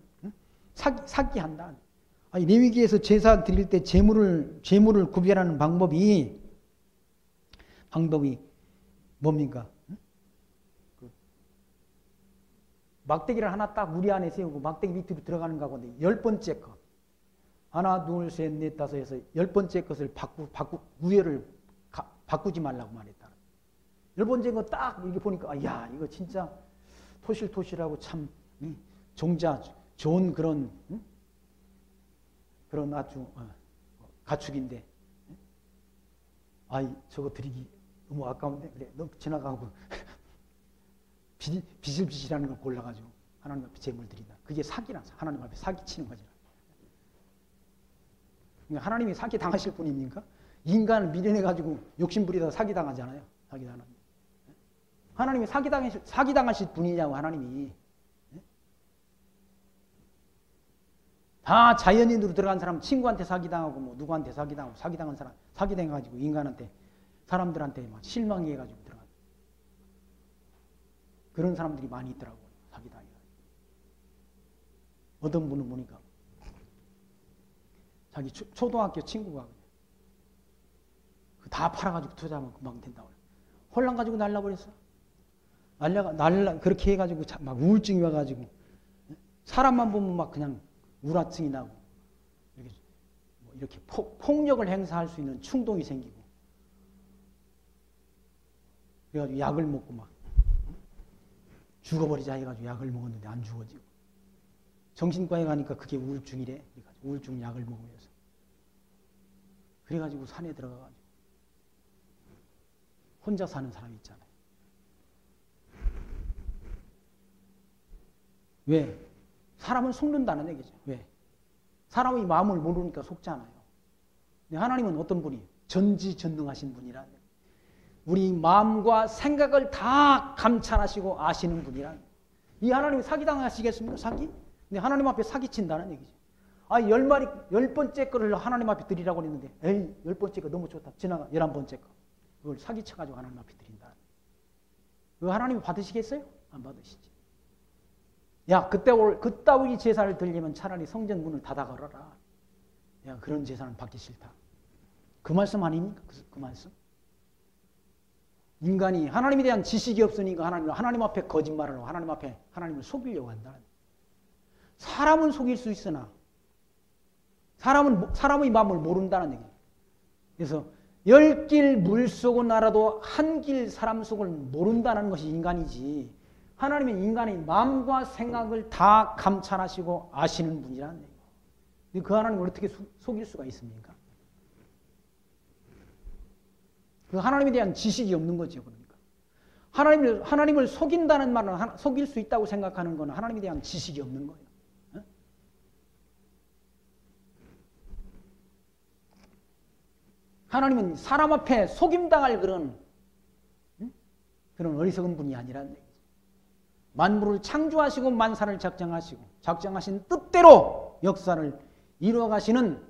사기한다. 아니 레위기에서 제사 드릴 때 제물을 구별하는 방법이 뭡니까? 막대기를 하나 딱 우리 안에 세우고 막대기 밑으로 들어가는 가운데 10번째 것. 하나, 둘, 셋, 넷, 다섯 해서 10번째 것을 우열을 바꾸지 말라고 말했다. 10번째 거 딱 이렇게 보니까, 야, 이거 진짜 토실토실하고 참, 종자, 좋은 그런, 그런 아주, 가축인데, 아이, 저거 드리기 너무 아까운데, 그래, 너 지나가고, 비실비실하는 걸 골라가지고, 하나님 앞에 제물 드린다. 그게 사기라, 하나님 앞에 사기치는 거죠. 그러니까 하나님이 사기 당하실 분입니까? 인간을 미련해가지고 욕심부리다가 사기 당하잖아요. 사기 당하는. 하나님이 사기 당하실 분이냐고, 하나님이. 다 자연인으로 들어간 사람, 친구한테 사기당하고, 뭐, 누구한테 사기당하고, 사기당한 사람, 사기당해가지고, 인간한테, 사람들한테 막 실망해가지고 들어간. 그런 사람들이 많이 있더라고요. 사기당해가지고. 어떤 분은 보니까, 자기 초등학교 친구가 다 팔아가지고 투자하면 금방 된다고. 혼란 가지고 날라버렸어. 그렇게 해가지고 막 우울증이 와가지고, 사람만 보면 막 그냥 우라증이 나고, 이렇게 폭력을 행사할 수 있는 충동이 생기고, 그래가지고 약을 먹고 막, 죽어버리자 해가지고 약을 먹었는데 안 죽어지고, 정신과에 가니까 그게 우울증이래. 그래가지고 우울증 약을 먹으면서. 그래가지고 산에 들어가가지고, 혼자 사는 사람이 있잖아요. 왜? 사람은 속는다는 얘기죠. 왜? 사람의 마음을 모르니까 속잖아요. 근데 하나님은 어떤 분이? 전지전능하신 분이라. 우리 마음과 생각을 다 감찰하시고 아시는 분이라. 이 하나님이 사기당하시겠습니까? 사기? 근데 하나님 앞에 사기친다는 얘기죠. 아, 10번째 거를 하나님 앞에 드리라고 했는데, 에이, 10번째 거 너무 좋다. 지나가, 11번째 거. 그걸 사기쳐가지고 하나님 앞에 드린다. 그거 하나님이 받으시겠어요? 안 받으시지. 야, 그따위 제사를 드리려면 차라리 성전 문을 닫아 걸어라. 야, 그런 제사는 받기 싫다. 그 말씀 아닙니까? 그 말씀? 인간이 하나님에 대한 지식이 없으니까 하나님 앞에 거짓말을 하고 하나님 앞에 하나님을 속이려고 한다. 사람은 속일 수 있으나 사람의 마음을 모른다는 얘기예요. 그래서 10길 물속은 알아도 한 길 사람 속을 모른다는 것이 인간이지, 하나님은 인간의 마음과 생각을 다 감찰하시고 아시는 분이라는 얘기예요. 그 하나님을 어떻게 속일 수가 있습니까? 그 하나님에 대한 지식이 없는 거죠. 그러니까 하나님을 속인다는 말은, 속일 수 있다고 생각하는 것은 하나님에 대한 지식이 없는 거예요. 하나님은 사람 앞에 속임당할 그런 어리석은 분이 아니라는 얘기죠. 만물을 창조하시고 만사를 작정하신 뜻대로 역사를 이루어가시는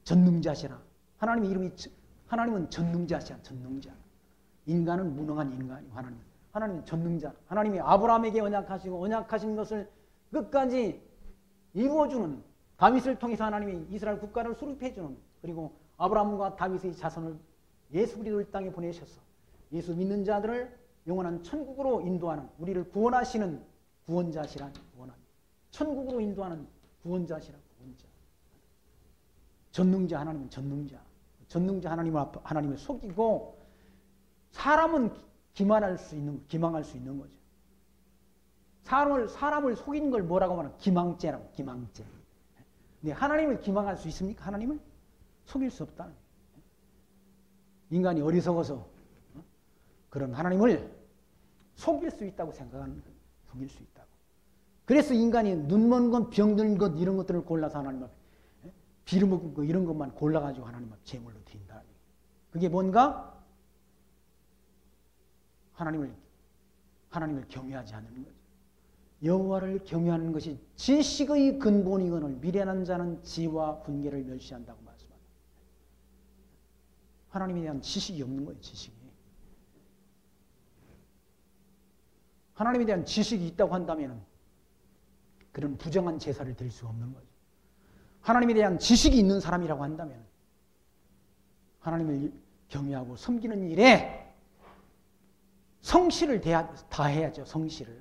전능자시라. 하나님은 전능자시야. 전능자. 인간은 무능한 인간이고, 하나님은 전능자. 하나님이 아브라함에게 언약하시고 언약하신 것을 끝까지 이루어주는, 다윗을 통해서 하나님이 이스라엘 국가를 수립해주는, 그리고 아브라함과 다윗의 자손을 예수 그리스도의 땅에 보내셔서 예수 믿는 자들을 영원한 천국으로 인도하는, 우리를 구원하시는 구원자시란, 천국으로 인도하는 구원자시란, 구원자. 전능자. 하나님은 전능자. 전능자 하나님을 속이고, 사람은 기망할 수 있는 거죠. 사람을 속이는 걸 뭐라고 말하면 기망죄라고, 기망죄. 근데 하나님을 기망할 수 있습니까? 하나님을 속일 수 없다. 인간이 어리석어서 그런 하나님을 속일 수 있다고 생각하는 거예요. 속일 수 있다고. 그래서 인간이 눈먼 것, 병든 것, 이런 것들을 골라서 하나님 앞에, 비름 먹은 거 이런 것만 골라가지고 하나님 앞에 제물로 드린다. 그게 뭔가? 하나님을 경외하지 않는 거죠. 여호와를 경외하는 것이 지식의 근본이거늘 미련한 자는 지와 훈계를 멸시한다고 말씀합니다. 하나님에 대한 지식이 없는 거예요. 지식이. 하나님에 대한 지식이 있다고 한다면 그런 부정한 제사를 드릴 수 없는 거죠. 하나님에 대한 지식이 있는 사람이라고 한다면 하나님을 경외하고 섬기는 일에 성실을 다해야죠. 성실을.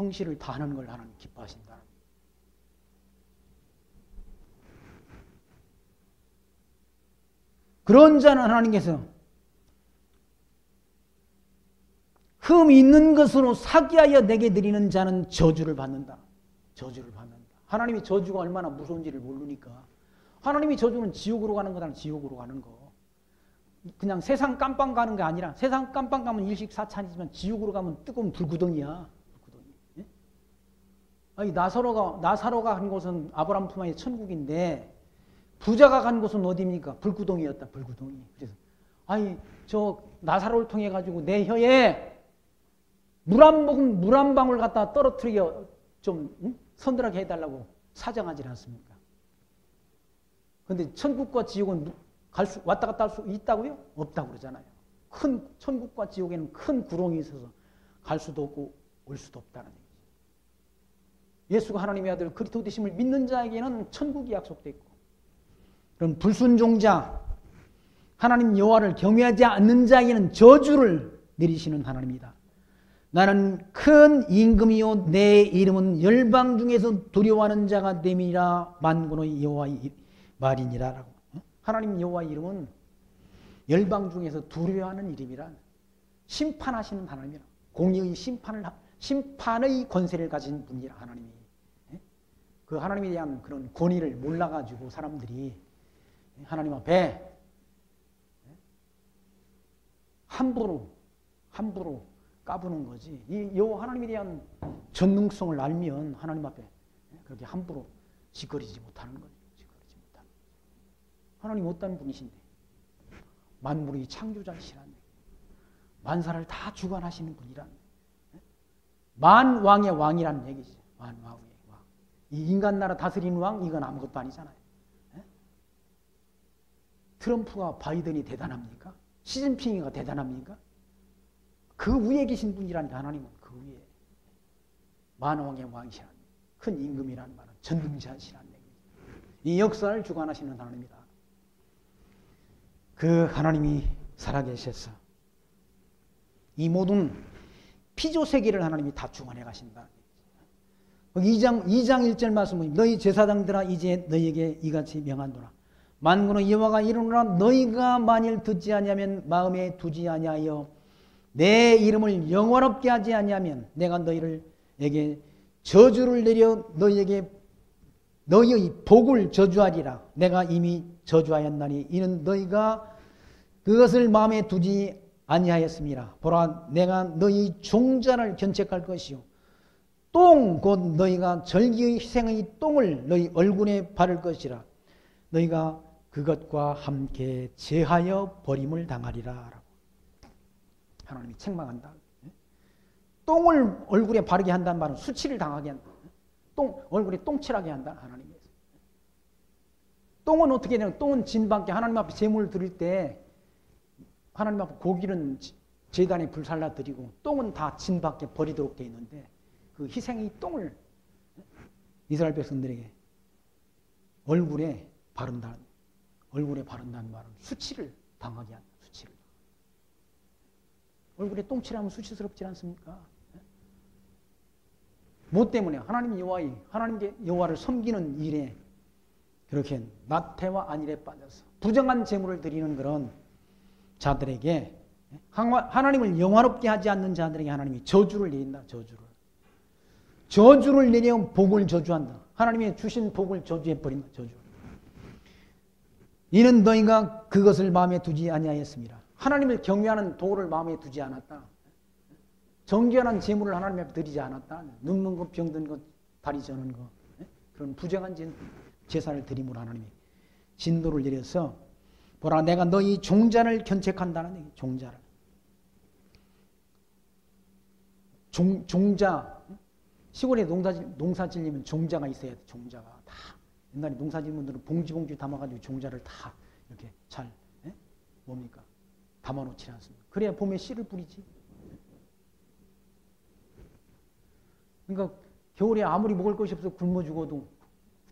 성실을 다하는 걸 하나님 기뻐하신다. 그런 자는 하나님께서 흠 있는 것으로 사기하여 내게 드리는 자는 저주를 받는다. 저주를 받는다. 하나님이 저주가 얼마나 무서운지를 모르니까. 하나님이 저주는 지옥으로 가는 거다. 지옥으로 가는 거. 그냥 세상 깜빵 가는 게 아니라 세상 깜빵 가면 일식사찬이지만 지옥으로 가면 뜨거운 불구덩이야. 불구덩이. 예? 아니 나사로가 간 곳은 아브라함 품 안의 천국인데 부자가 간 곳은 어디입니까? 불구덩이였다. 불구덩이. 그래서 아니 저 나사로를 통해 가지고 내 혀에 물 한 방울 갖다 떨어뜨려 좀 서늘하게 해달라고 사정하지 않습니까? 그런데 천국과 지옥은 왔다 갔다 할 수 있다고요? 없다고 그러잖아요. 큰 천국과 지옥에는 큰 구렁이 있어서 갈 수도 없고 올 수도 없다는 얘기죠. 예수가 하나님의 아들 그리스도 되심을 믿는 자에게는 천국이 약속되어 있고, 그럼 불순종자 하나님 여호와를 경외하지 않는 자에게는 저주를 내리시는 하나님이다. 나는 큰 임금이요 내 이름은 열방 중에서 두려워하는 자가 됨이라 만군의 여호와의 말이니라. 라고. 하나님 여호와의 이름은 열방 중에서 두려워하는 이름이란 심판하시는 하나님이라. 공의의 심판의 권세를 가진 분이라. 하나님이. 그 하나님에 대한 그런 권위를 몰라가지고 사람들이 하나님 앞에 함부로 까부는 거지. 이 여호와 하나님에 대한 전능성을 알면 하나님 앞에 그렇게 함부로 짓거리지 못하는 거죠. 짓거리지 못하는 거죠. 하나님 어떤 분이신데 만물의 창조자이시라는 얘기, 만사를 다 주관하시는 분이라는 얘기, 만왕의 왕이라는 얘기지. 만왕의 왕. 이 인간 나라 다스리는 왕 이건 아무것도 아니잖아요. 트럼프가 바이든이 대단합니까? 시진핑이가 대단합니까? 그 위에 계신 분이라니까. 하나님은 그 위에 만왕의 왕이시라는 큰 임금이라는 말은 전능자시라는 얘기죠. 이 역사를 주관하시는 하나님이다. 그 하나님이 살아계셔서 이 모든 피조세계를 하나님이 다 주관해 가신다. 2장 1절 말씀은 너희 제사장들아 이제 너희에게 이같이 명한도라. 만군의 여호와가 이르노라. 너희가 만일 듣지 아니하면 마음에 두지 아니하여 내 이름을 영원롭게 하지 아니하면 내가 너희에게 저주를 내려 너희에게 너희의 복을 저주하리라. 내가 이미 저주하였나니 이는 너희가 그것을 마음에 두지 아니하였음이라. 보라 내가 너희 종자를 견책할 것이요 똥 곧 너희가 절기의 희생의 똥을 너희 얼굴에 바를 것이라. 너희가 그것과 함께 제하여 버림을 당하리라. 하나님이 책망한다. 똥을 얼굴에 바르게 한다는 말은 수치를 당하게 한다. 얼굴에 똥칠하게 한다. 하나님께서. 똥은 어떻게 되냐? 똥은 진밖에 하나님 앞에 제물을 드릴 때 하나님 앞에 고기는 제단에 불살라 드리고 똥은 다 진밖에 버리도록 되어 있는데 그 희생의 똥을 이스라엘 백성들에게 얼굴에 바른다는 말은 수치를 당하게 한다. 수치를. 얼굴에 똥칠하면 수치스럽지 않습니까? 뭐 때문에? 하나님 여호와를 섬기는 일에 그렇게 나태와 안일에 빠져서 부정한 제물을 드리는 그런 자들에게, 하나님을 영화롭게 하지 않는 자들에게 하나님이 저주를 내린다. 저주를 내려 복을 저주한다. 하나님이 주신 복을 저주해버린다. 저주. 이는 너희가 그것을 마음에 두지 아니하였습니다. 하나님을 경외하는 도를 마음에 두지 않았다. 정결한 제물을 하나님 앞에 드리지 않았다. 늙는 것, 병든 것, 다리 저는 것, 그런 부정한 제사를 드림으로 하나님이 진도를 내려서 보라 내가 너희 종자를 견책한다는 얘기. 종자를. 종자. 시골에 농사 지으면 종자가 있어야 돼. 종자가 다. 옛날에 농사 지은 분들은 봉지 담아가지고 종자를 다 이렇게 잘 뭡니까? 담아놓지 않습니까? 그래야 봄에 씨를 뿌리지. 그러니까 겨울에 아무리 먹을 것이 없어 굶어 죽어도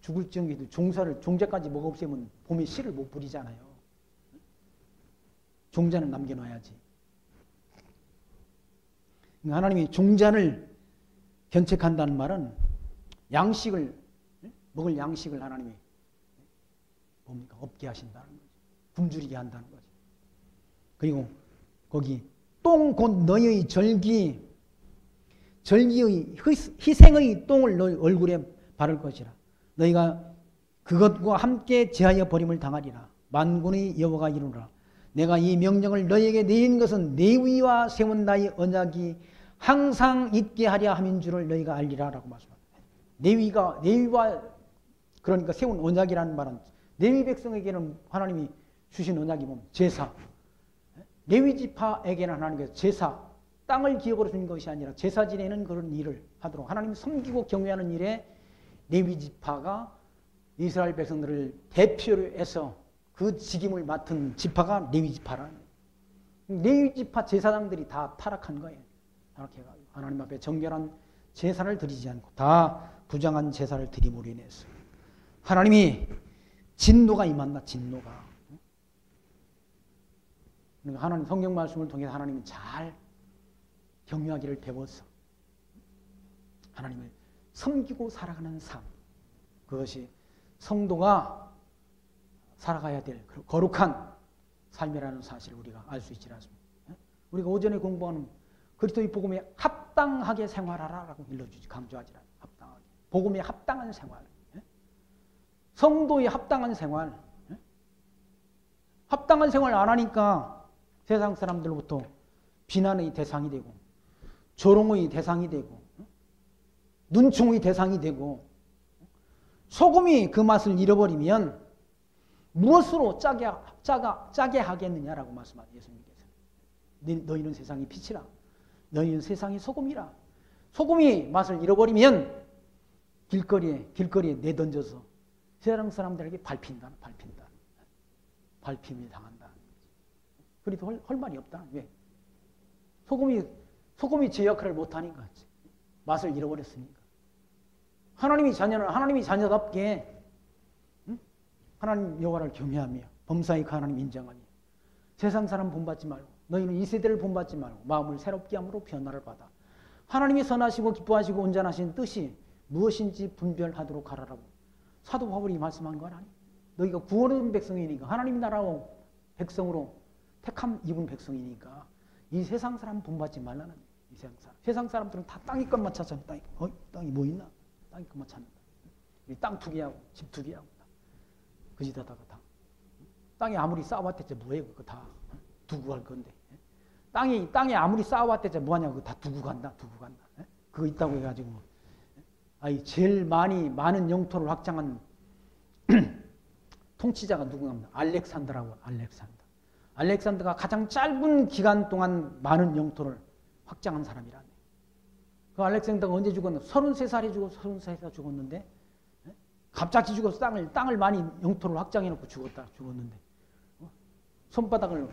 죽을 정도도 종자까지 먹어 없애면 봄에 씨를 못 뿌리잖아요. 종자는 남겨놔야지. 하나님이 종자를 견책한다는 말은 양식을 먹을 양식을 하나님이 뭡니까? 없게 하신다는 거죠. 굶주리게 한다는 거죠. 그리고 거기 똥 곧 너희의 절기의 희생의 똥을 너희 얼굴에 바를 것이라. 너희가 그것과 함께 제하여 버림을 당하리라. 만군의 여호와가 이르노라. 내가 이 명령을 너희에게 내린 것은 내 위와 세운 나의 언약이 항상 있게 하려 함인 줄을 너희가 알리라 라고 말씀합니다. 내위와 그러니까 세운 언약이라는 말은 레위 백성에게는 하나님이 주신 언약이 뭡니까? 제사. 레위 지파에게는 하나님께서 제사, 땅을 기업으로 준 것이 아니라 제사 지내는 그런 일을 하도록 하나님 섬기고 경외하는 일에 레위 지파가 이스라엘 백성들을 대표로 해서 그 직임을 맡은 지파가 레위 지파라는 거예요. 레위 지파 제사장들이 다 타락한 거예요. 타락해가지고 하나님 앞에 정결한 제사를 드리지 않고 다 부정한 제사를 드림으로 인해서 하나님이 진노가 임한다. 진노가. 그러니까 하나님 성경 말씀을 통해서 하나님은 잘 경유하기를 배워서 하나님을 섬기고 살아가는 삶, 그것이 성도가 살아가야 될 거룩한 삶이라는 사실을 우리가 알 수 있지 않습니까? 우리가 오전에 공부하는 그리스도의 복음에 합당하게 생활하라라고 일러주지, 강조하지 않아요. 합당하게. 복음에 합당한 생활. 성도의 합당한 생활. 합당한 생활 안 하니까 세상 사람들로부터 비난의 대상이 되고 조롱의 대상이 되고 눈총의 대상이 되고 소금이 그 맛을 잃어버리면 무엇으로 짜게 하겠느냐라고 말씀하셨죠. 예수님께서. 너희는 세상의 빛이라. 너희는 세상의 소금이라. 소금이 맛을 잃어버리면 길거리에 내던져서 세상 사람들에게 밟힌다. 밟힘이 당한다. 그래도 할 말이 없다. 왜? 소금이 제 역할을 못하니까. 맛을 잃어버렸으니까. 하나님이 자녀답게 하나님 여호와를 경외하며 범사의 하나님 인정하며 세상 사람 본받지 말고 너희는 이 세대를 본받지 말고 마음을 새롭게 함으로 변화를 받아 하나님이 선하시고 기뻐하시고 온전하신 뜻이 무엇인지 분별하도록 하라라고 사도 바울이 말씀한 거 아니에요. 너희가 구원받은 백성이니까 하나님 나라로 백성으로 택함 입은 백성이니까 이 세상 사람 본받지 말라는 거예요. 이 세상 사람들은 다 땅이 것만 찾아. 땅이 뭐 있나? 땅이 것만 찾는다. 땅 투기하고 집 투기하고 그지다다가 다. 땅이 아무리 쌓아왔댔지 뭐해 그거 다 두고 갈 건데. 땅에 아무리 쌓아왔댔지 뭐하냐 그거 다 두고 간다. 그거 있다고 해가지고 제일 많은 영토를 확장한 통치자가 누구냐? 알렉산더라고. 알렉산더가 가장 짧은 기간 동안 많은 영토를 확장한 사람이라네. 그 알렉산더가 언제 죽었나? 33살에 죽어서 33살에 죽었는데 갑자기 죽어서 땅을 많이 영토를 확장해놓고 죽었는데 손바닥을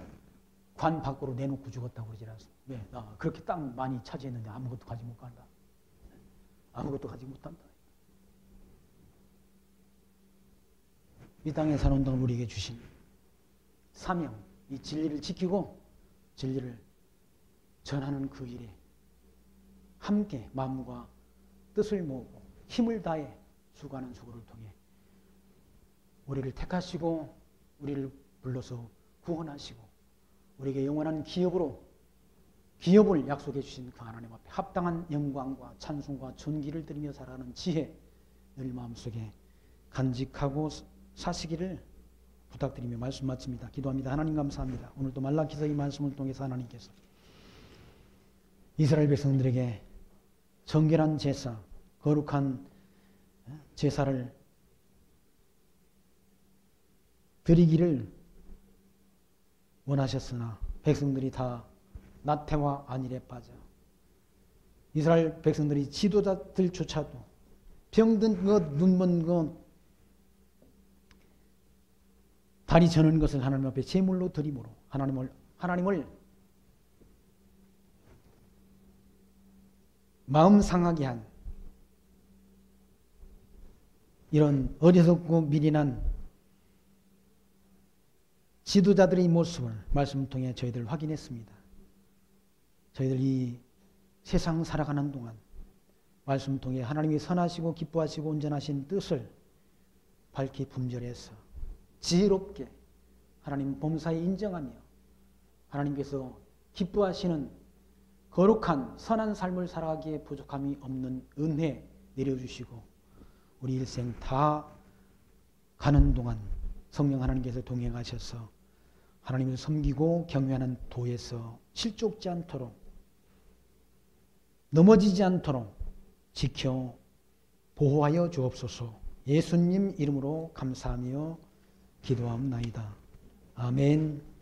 관 밖으로 내놓고 죽었다고 그러지 않습니까? 왜? 그렇게 땅 많이 차지했는데 아무것도 가지 못 간다. 아무것도 가지 못한다. 이 땅에 사는 동안 우리에게 주신 사명, 이 진리를 지키고 진리를 전하는 그 일에 함께 마음과 뜻을 모으고 힘을 다해 수고하는 수고를 통해 우리를 택하시고 우리를 불러서 구원하시고 우리에게 영원한 기업을 약속해 주신 그 하나님 앞에 합당한 영광과 찬송과 존귀를 드리며 살아가는 지혜 늘 마음속에 간직하고 사시기를 부탁드리며 말씀 마칩니다. 기도합니다. 하나님 감사합니다. 오늘도 말라기서의 말씀을 통해서 하나님께서 이스라엘 백성들에게 정결한 제사, 거룩한 제사를 드리기를 원하셨으나 백성들이 다 나태와 안일에 빠져 이스라엘 백성들이 지도자들조차도 병든 것, 눈먼 것, 다리 저는 것을 하나님 앞에 제물로 드림으로 하나님을 마음 상하게 한 이런 어리석고 미련한 지도자들의 모습을 말씀을 통해 저희들 확인했습니다. 저희들 이 세상 살아가는 동안 말씀 통해 하나님이 선하시고 기뻐하시고 온전하신 뜻을 밝히 분별해서 지혜롭게 하나님 범사에 인정하며 하나님께서 기뻐하시는 거룩한 선한 삶을 살아가기에 부족함이 없는 은혜 내려주시고 우리 일생 다 가는 동안 성령 하나님께서 동행하셔서 하나님을 섬기고 경외하는 도에서 실족지 않도록 넘어지지 않도록 지켜 보호하여 주옵소서. 예수님 이름으로 감사하며 기도하옵나이다. 아멘.